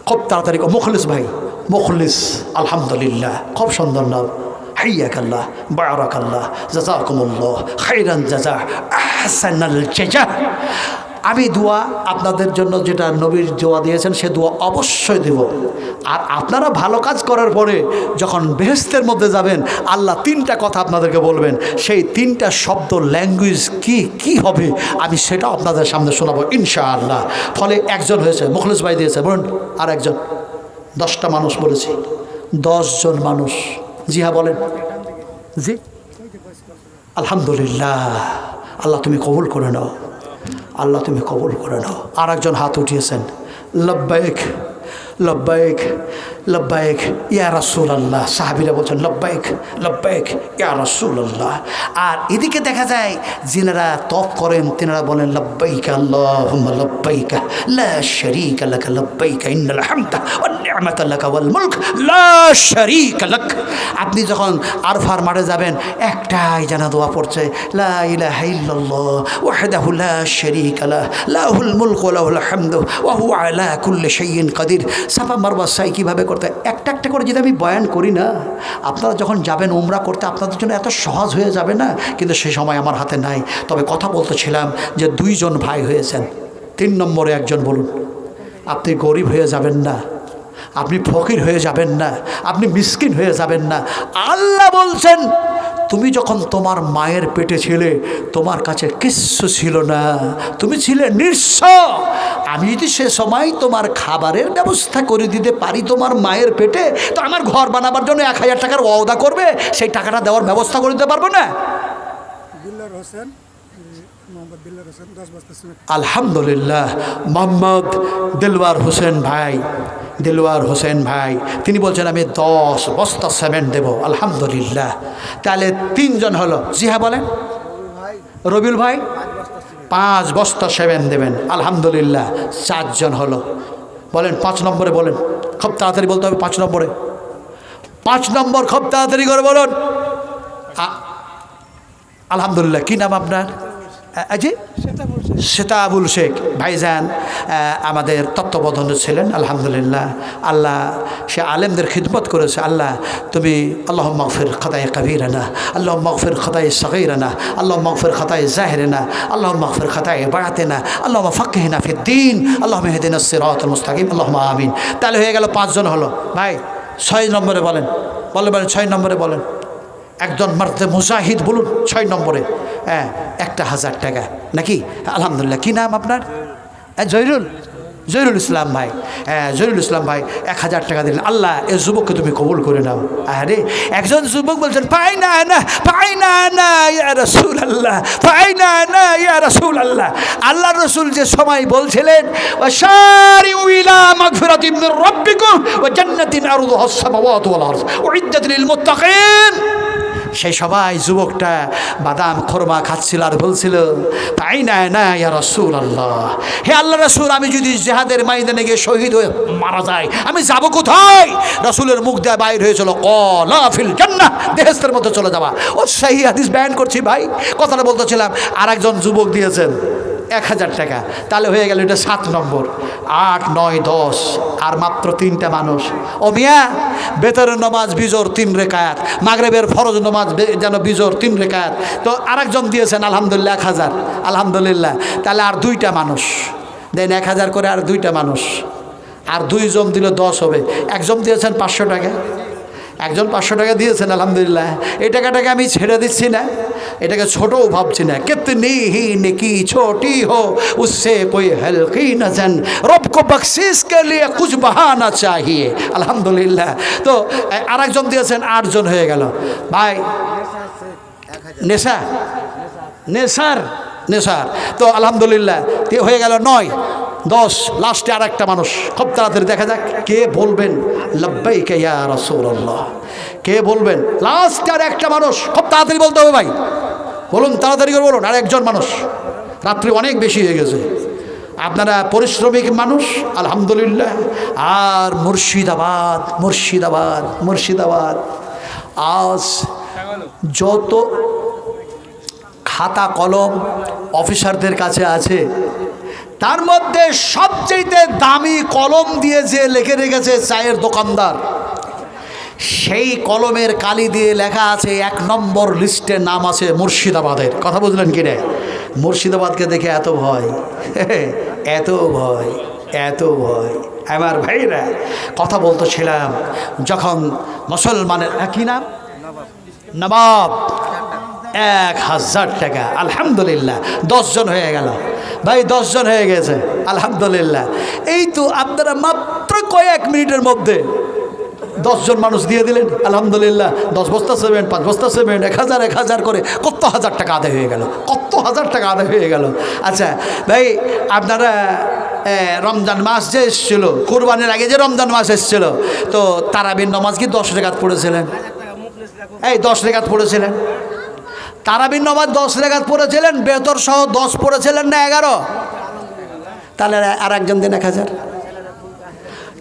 খুব তাড়াতাড়ি। মুখলিস ভাই, মুখলিস, আলহামদুলিল্লাহ, খুব সুন্দর নাম। হাইয়াকাল্লাহ, বারাকাল্লাহ, জাযাকুমুল্লাহ খাইরান জাযা, আহসানাল জাযা। আমি দোয়া আপনাদের জন্য যেটা নবীর দোয়া দিয়েছেন সে দোয়া অবশ্যই দেব। আর আপনারা ভালো কাজ করার পরে যখন বেহেশতের মধ্যে যাবেন, আল্লাহ 3টা কথা আপনাদেরকে বলবেন। সেই 3টা শব্দ, ল্যাঙ্গুয়েজ কি হবে, আমি সেটাও আপনাদের সামনে শোনাবো ইনশাআল্লাহ। ফলে একজন হয়েছে, মুখলিস ভাই দিয়েছে, বলুন। আর একজন, 10টা মানুষ বলেছি, 10 জন মানুষ। জি হ্যাঁ বলেন। জি আলহামদুলিল্লাহ, আল্লাহ তুমি কবুল করে নাও, আল্লাহ তুমি কবুল করে নাও। আর একজন হাত উঠিয়েছেন, লব্বাইক লব্বাইক লব্বাইক ইয়া রাসূলুল্লাহ। সাহাবীরা বলছেন লব্বাইক লব্বাইক ইয়া রাসূলুল্লাহ। আর এদিকে দেখা যায় যিনারা তপ করেন তিনারা বলেন লব্বাইক আল্লাহুম্মা লব্বাইক লা শারীকা লাক লব্বাইক ইন্নাল হামদা ওয়ান নি'মাতা লাক ওয়াল মুলক লা শারীকা লাক। আপনি যখন আরফার মাঠে যাবেন, একটাই জানা দোয়া পড়ছে, লা ইলাহা ইল্লাল্লাহ ওয়াহদাহু লা শারীকা লাহু লাহুল মুলকু ওয়া লাহুল হামদু ওয়া হুয়া আলা কুল্লি শাইইন কাদির। সাফা মারওয়া সাই কীভাবে করতে হয় একটা একটা করে যদি আমি বয়ান করি না, আপনারা যখন যাবেন উমরা করতে আপনাদের জন্য এত সহজ হয়ে যাবে না, কিন্তু সেই সময় আমার হাতে নাই। তবে কথা বলতেছিলাম যে 2 জন ভাই হয়েছেন, 3 নম্বরে একজন বলুন। আপনি গরিব হয়ে যাবেন না, আপনি ফকির হয়ে যাবেন না, আপনি মিসকিন হয়ে যাবেন না। আল্লাহ বলছেন তুমি যখন তোমার মায়ের পেটে ছিলে তোমার কাছে কিচ্ছু ছিল না, তুমি ছিলে নিঃস্ব। আমি যদি সে সময় তোমার খাবারের ব্যবস্থা করে দিতে পারি তোমার মায়ের পেটে, তো আমার ঘর বানাবার জন্য 1000 টাকার ওয়াদা করবে, সেই টাকাটা দেওয়ার ব্যবস্থা করে দিতে পারবো না? আলহামদুলিল্লাহ, মোহাম্মদ দিলওয়ার হোসেন ভাই, দিলওয়ার হোসেন ভাই তিনি বলছেন আমি 10 বস্তা সিমেন্ট দেব। আলহামদুলিল্লাহ, তাহলে 3 জন হলো। জি হ্যাঁ বলেন। রবিউল ভাই 5 বস্তা সিমেন্ট দেবেন। আলহামদুলিল্লাহ, 4 জন হলো। বলেন 5 নম্বরে বলেন, খুব তাড়াতাড়ি বলতে হবে। 5 নম্বরে, 5 নম্বর খুব তাড়াতাড়ি করে বলুন। আলহামদুলিল্লাহ, কি নাম আপনার? জি সেতাবুল শেখ ভাইজান আমাদের তত্ত্বাবধানে ছিলেন। আলহামদুলিল্লাহ, আল্লাহ সে আলেমদের খিদমত করেছে। আল্লাহ তুমি আল্লাহুম্মা গফির খাতায়ে কাবীরানা, আল্লাহুম্মা গফির খাতায়ে সগীরানা, আল্লাহুম্মা গফির খাতায়ে জাহিরানা, আল্লাহুম্মা গফির খাতায়ে বাতিনা, আল্লাহুম্মা ফাক্কিহনা ফিদ্দীন, আল্লাহুম্মা ইহদিনাস সিরাতাল মুস্তাকিম, আল্লাহুম্মা আমিন। তাহলে হয়ে গেল 5 জন হলো। ভাই 6 নম্বরে বলেন, বলেন 6 নম্বরে বলেন। একজন মার্দে মুজাহিদ বলুন 6 নম্বরে। হ্যাঁ, 1000 টাকা নাকি? আলহামদুলিল্লাহ, কি নাম আপনার? জহিরুল ইসলাম ভাই। হ্যাঁ, জহিরুল ইসলাম ভাই 1000 টাকা দিলেন। আল্লাহ এই যুবককে তুমি কবুল করে নাও। আরে একজন যুবক বলছেন পাই না ইয়া রাসূলুল্লাহ, পাই না ইয়া রাসূলুল্লাহ। আল্লাহর রাসূল যে সময় বলছিলেন ওয়াশারিউ ইলা মাগফিরাতিন মির রাব্বিকুম ওয়া জান্নাতিন আরদুহাস সামাওয়াতু ওয়াল আরদ উইদ্দাত লিল মুত্তাকিন, সেই সবাই যুবকটা বাদাম খোরমা খাচ্ছিল আর বলছিল তাই না ইয়া রাসূলুল্লাহ, হে আল্লাহ রাসূল, আমি যদি জিহাদের ময়দানে গিয়ে শহীদ হয়ে মারা যাই আমি যাব কোথায়? রাসূলের মুখ দিয়ে বাইর হয়েছিল ক্বালা ফিল জান্নাহ, বেহেশতের মধ্যে চলে যাওয়া। ও সহিহ হাদিস বয়ান করছি ভাই, কথাটা বলতেছিলাম। আর একজন যুবক দিয়েছেন 1000 টাকা, তাহলে হয়ে গেল এটা 7 নম্বর। 8, 9, 10 আর মাত্র 3টা মানুষ। ও মিয়া, বেতরের নামাজ বিজোর 3 রেকাত, মাগরিবের ফরজ নামাজ যেন বিজোর 3 রেকাত। তো আরেকজন দিয়েছেন আলহামদুলিল্লাহ 1000। আলহামদুলিল্লাহ, তাহলে আর 2টা মানুষ দেন 1000 করে, আর 2টা মানুষ, আর 2 জন দিলে 10 হবে। একজন দিয়েছেন 500 টাকা, একজন 500 টাকা দিয়েছেন, আলহামদুলিল্লাহ। এই টাকাটাকে আমি ছেড়ে দিচ্ছি না, এটাকে ছোটও ভাবছি না। কিতনি হি নেকি ছোটি হো উসসে কোই হলকি না জান, রব কো বখশিশ কে লিয়ে কুছ বাহানা চাহিয়ে। আলহামদুলিল্লাহ। তো আরেকজন দিয়েছেন, 8 জন হয়ে গেল। ভাই নেশার তো আলহামদুলিল্লাহ হয়ে গেল 9, 10, লাস্টে আর একটা মানুষ। খুব তাড়াতাড়ি দেখা যাক কে বলবেন লব্বাইকা ইয়া রাসূলুল্লাহ, কে বলবেন? লাস্ট আর একটা মানুষ, খুব তাড়াতাড়ি বলতে হবে ভাই, বলুন তাড়াতাড়ি করে বলুন। আর একজন মানুষ, রাত্রি অনেক বেশি হয়ে গেছে, আপনারা পরিশ্রমিক মানুষ আলহামদুলিল্লাহ। আর মুর্শিদাবাদ আজ যত খাতা কলম অফিসারদের কাছে আছে, তার মধ্যে সবচেয়ে দামি কলম দিয়ে যে লিখে রেখেছে চায়ের দোকানদার, সেই কলমের কালি দিয়ে লেখা আছে 1 নম্বর লিস্টে নাম আছে মুর্শিদাবাদের। কথা বুঝলেন কি রে? মুর্শিদাবাদকে দেখে এত ভয়, এত ভয়। আমার ভাইরা, কথা বলতেছিলাম যখন মুসলমানের একই নাম নবাব, 1000 টাকা। আলহামদুলিল্লাহ 10 জন হয়ে গেল ভাই, 10 জন হয়ে গেছে আলহামদুলিল্লাহ। এই তো আপনারা মাত্র কয়েক মিনিটের মধ্যে 10 জন মানুষ দিয়ে দিলেন আলহামদুলিল্লাহ। 10 বস্তা সিমেন্ট, 5 বস্তা সিমেন্ট, 1000 করে কত হাজার টাকা আদায় হয়ে গেল, আচ্ছা ভাই, আপনারা রমজান মাস যে এসেছিল, কুরবানির আগে যে রমজান মাস এসেছিল, তো তারাবির নামাজ কি 10 রাকাত পড়েছিলেন? 10 রাকাত পড়েছিলেন? তারাবির নামাজ 10 রাকাত পড়েছিলেন, বেতর সহ 10 পড়েছিলেন না 11? তাহলে আর একজন দিন 1000,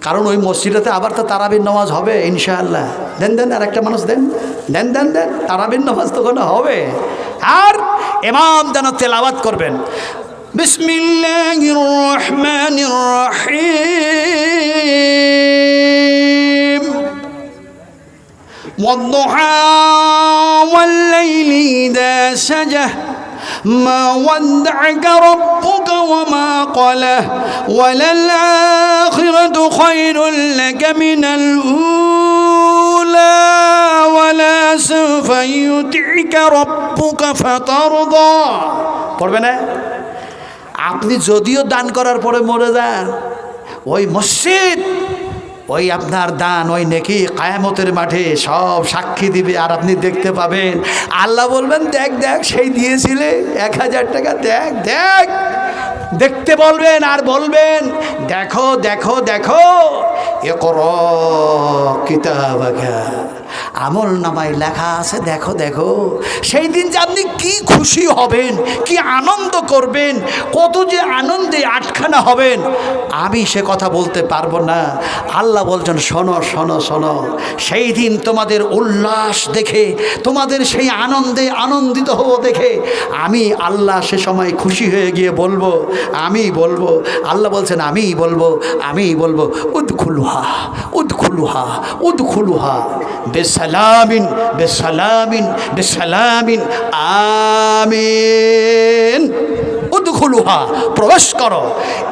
কারণ ওই মসজিদেতে আবার তো তারাবির নামাজ হবে ইনশাআল্লাহ। দেন আর একটা মানুষ দেন, তারাবির নামাজ তো কোনো হবে। আর ইমাম যেন তেলাওয়াত করবেন, বিসমিল্লাহির রহমানির রহিম, ওয়াদ-দুহা ওয়াল-লাইলি ইযা সাজা, ما ودعك ربك وما قله وللآخرة خير لك من الأولى ولسوف يطيعك ربك فترضى। পড়বে না? আপনি যদিও দান করার পরে মরে যান, ওই মসজিদ, ওই আপনার দান, ওই নেকি কিয়ামতের মাঠে সব সাক্ষী দিবে, আর আপনি দেখতে পাবেন। আল্লাহ বলবেন, দেখ সেই দিয়েছিলে 1000 টাকা, দেখ দেখতে বলবেন, আর বলবেন দেখো ইকরা কিতাবাকা, আমল নামায় লেখা আছে, দেখো। সেই দিন যে আপনি কি খুশি হবেন, কি আনন্দ করবেন, কত যে আনন্দে আটখানা হবেন, আমি সে কথা বলতে পারবো না। আল্লাহ বলছেন, শোনো, সেই দিন তোমাদের উল্লাস দেখে, তোমাদের সেই আনন্দে আনন্দিত হবো দেখে আমি আল্লাহ সে সময় খুশি হয়ে গিয়ে বলবো, আল্লাহ বলছেন আমি বলবো উদখুলুহা বেসালামিন আমিন। উদখুলুহা, প্রবেশ করো।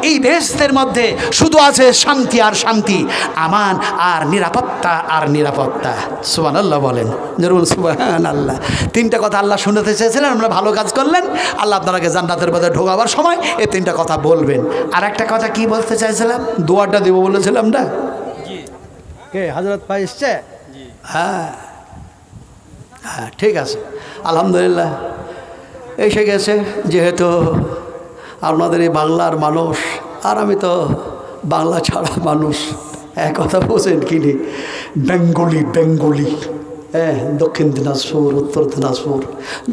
এই বেহেশতের মধ্যে শুধু আছে শান্তি আর শান্তি, আমান আর নিরাপত্তা। সুবহানাল্লাহ বলেন, জরুর সুবহানাল্লাহ। 3টা কথা আল্লাহ শুনতে চেয়েছিলেন, আমরা ভালো কাজ করলেন, আল্লাহ আপনাকে জান্নাতের মধ্যে ঢোকাবার সময় এই 3টা কথা বলবেন। আর একটা কথা কি বলতে চাইছিলাম, দোয়াটা দেবো বলেছিলাম না, কে হযরত ভাই এসছে? হ্যাঁ, ঠিক আছে আলহামদুলিল্লাহ এসে গেছে। যেহেতু আপনাদের এই বাংলার মানুষ, আর আমি তো বাংলা ছাড়া মানুষ, কথা বোঝেন কিনি, বেঙ্গলি, দক্ষিণ দিনাজপুর, উত্তর দিনাজপুর,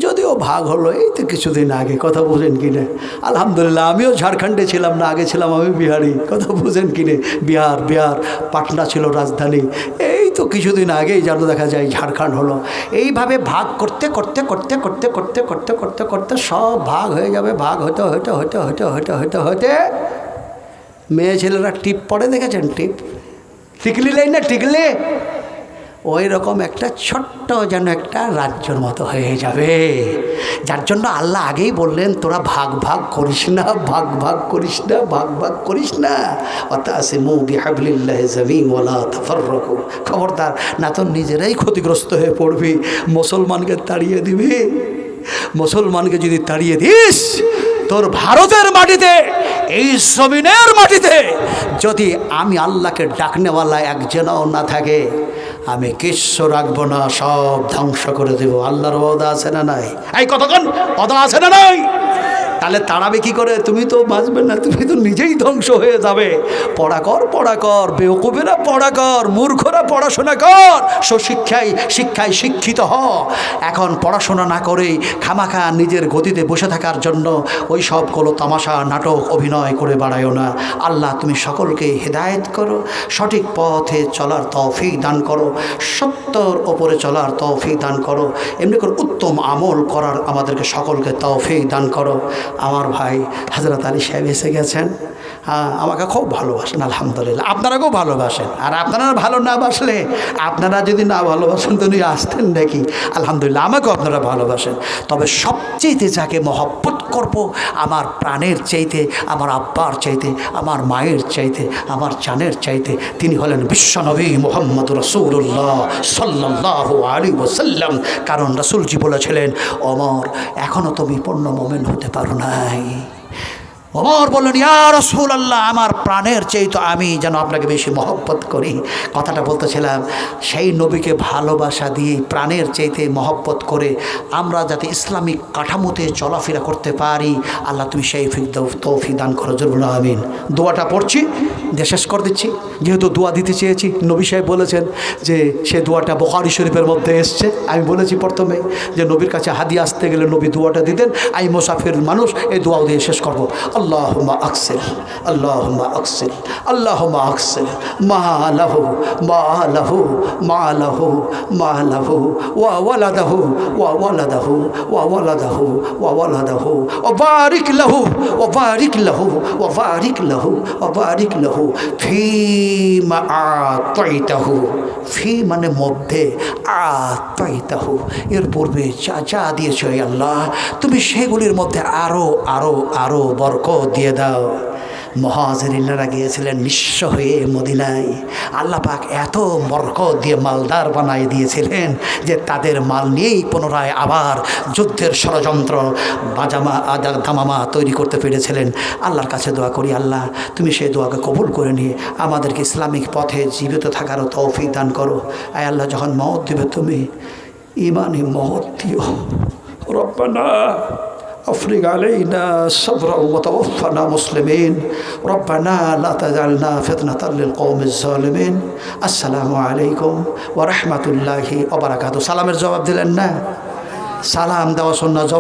যদিও ভাগ হলো এই তো কিছুদিন আগে, কথা বোঝেন কিনে। আলহামদুলিল্লাহ আমিও ঝাড়খণ্ডে ছিলাম না, আগে ছিলাম আমি বিহারি, কথা বোঝেন কিনে। বিহার পাটনা ছিল রাজধানী, এই তো কিছুদিন আগেই যেন দেখা যায় ঝাড়খণ্ড হলো। এইভাবে ভাগ করতে সব ভাগ হয়ে যাবে। ভাগ হতে মেয়ে ছেলেরা টিপ পড়ে, দেখেছেন টিপ, টিকলি লাই না, টিকলে ওই রকম একটা ছোট্ট যেন একটা রাজ্যর মতো হয়ে যাবে, যার জন্য আল্লাহ আগেই বললেন তোরা ভাগ ভাগ করিস না, ভাগ ভাগ করিস না, ভাগ ভাগ করিস না। ওয়াতাসিমু বিহাবলিল্লাহি জামিআন ওয়ালা তাফাররাকু। খবরদার, না তো নিজেরাই ক্ষতিগ্রস্ত হয়ে পড়বি, মুসলমানকে তাড়িয়ে দিবি। মুসলমানকে যদি তাড়িয়ে দিস, তোর ভারতের মাটিতে, এই জমিনের মাটিতে যদি আমি আল্লাহকে ডাকনেওয়ালা একজনও না থাকে, আমি কিচ্ছু রাখবো না, সব ধ্বংস করে দেব। আল্লাহর ওয়াদা আছে না নাই? এই কতক্ষণ ওয়াদা আছে না নাই? তাহলে তাড়াবে কি করে? তুমি তো বাঁচবে না, তুমি তো নিজেই ধ্বংস হয়ে যাবে। পড়া কর, পড়া কর, বেওকুফেরা পড়া কর, মূর্খরা পড়াশোনা কর, শিক্ষায় শিক্ষায় শিক্ষিত হ। এখন পড়াশোনা না করেই খামাখা নিজের গতিতে বসে থাকার জন্য ওই সবগুলো তামাশা নাটক অভিনয় করে বাড়ায়ও না। আল্লাহ তুমি সকলকে হেদায়েত করো, সঠিক পথে চলার তৌফিক দান করো, সত্যর ওপরে চলার তৌফিক দান করো, এমনি করে উত্তম আমল করার আমাদেরকে সকলকে তৌফিক দান করো। আমার ভাই হযরত আলী সাহেব এসে গেছেন, আমাকে খুব ভালোবাসেন, আলহামদুলিল্লাহ। আপনারা খুব ভালোবাসেন, আর আপনারা ভালো না বাসলে, আপনারা যদি না ভালোবাসেন তো উনি আসতেন নাকি? আলহামদুলিল্লাহ, আমাকেও আপনারা ভালোবাসেন। তবে সবচেয়ে যাকে মহব্বত করব, আমার প্রাণের চাইতে, আমার আব্বার চাইতে, আমার মায়ের চাইতে, আমার জানের চাইতে, তিনি হলেন বিশ্বনবী মুহাম্মদ রাসূলুল্লাহ সাল্লাল্লাহু আলাইহি ওয়াসাল্লাম। কারণ রাসূলজি বলেছিলেন, ওমর এখনও তুমি পূর্ণ মুমিন হতে পারো নাই। ওমর বললেন, ইয়া রাসূলুল্লাহ, আমার প্রাণের চেয়ে তো আমি যেন আপনাকে বেশি মহব্বত করি। কথাটা বলতেছিলাম, সেই নবীকে ভালোবাসা দিয়ে প্রাণের চাইতে মহব্বত করে আমরা যাতে ইসলামিক কাঠামোতে চলাফেরা করতে পারি, আল্লাহ তুমি সেই তৌফিক দান করো, জরুর আমিন। দোয়াটা পড়ছি, দিয়ে শেষ করে দিচ্ছি। যেহেতু দোয়া দিতে চেয়েছি, নবী সাহেব বলেছেন যে সে দোয়াটা বুখারী শরীফের মধ্যে এসছে। আমি বলেছি প্রথমে যে নবীর কাছে হাদিয়া আসতে গেলে নবী দোয়াটা দিতেন। আমি মুসাফির মানুষ, এই দোয়াও দিয়ে শেষ করবো। আল্লাহুম্মা আকসির, আল্লাহুম্মা আকসির, আল্লাহুম্মা আকসির মা লাহু মা লাহু মা লাহু মা লাহু ওয়া ওয়ালাদাহু ওয়া ওয়ালাদাহু ওয়া ওয়ালাদাহু ওয়া ওয়ালাদাহু ওয়া বারিক লাহু ওয়া বারিক লাহু ওয়া বারিক লাহু ওয়া বারিক লাহু ফীমা আতাইতাহু। ফি মানে মধ্যে, আতাইতাহু এর পূর্বে যা যা দিয়েছ আল্লাহ, তুমি সেগুলির মধ্যে আরও আরও আরও বরকত দিয়ে দাও। মুহাজিরিনরা গিয়েছিলেন নিঃস্ব হয়ে মদিনায়, আল্লাহ পাক এত বরকত দিয়ে মালদার বানায় দিয়েছিলেন যে তাদের মাল নিয়েই পুনরায় আবার যুদ্ধের ষড়যন্ত্র বাজামা দামামা তৈরি করতে পেরেছিলেন। আল্লাহর কাছে দোয়া করি, আল্লাহ তুমি সেই দোয়াকে কবুল করে নিয়ে আমাদেরকে ইসলামিক পথে জীবিত থাকারও তৌফিক দান করো। আয় আল্লাহ, যখন মওত দিবে তুমি ইমানি মওত দিও। রব্বানা أفرغ علينا صبرا وتوفنا مسلمين ربنا لا تجعلنا فتنة للقوم الظالمين السلام عليكم ورحمة الله وبركاته। সালামের জবাব দিলেন না? সালাম দেওয়া সুন্নাত।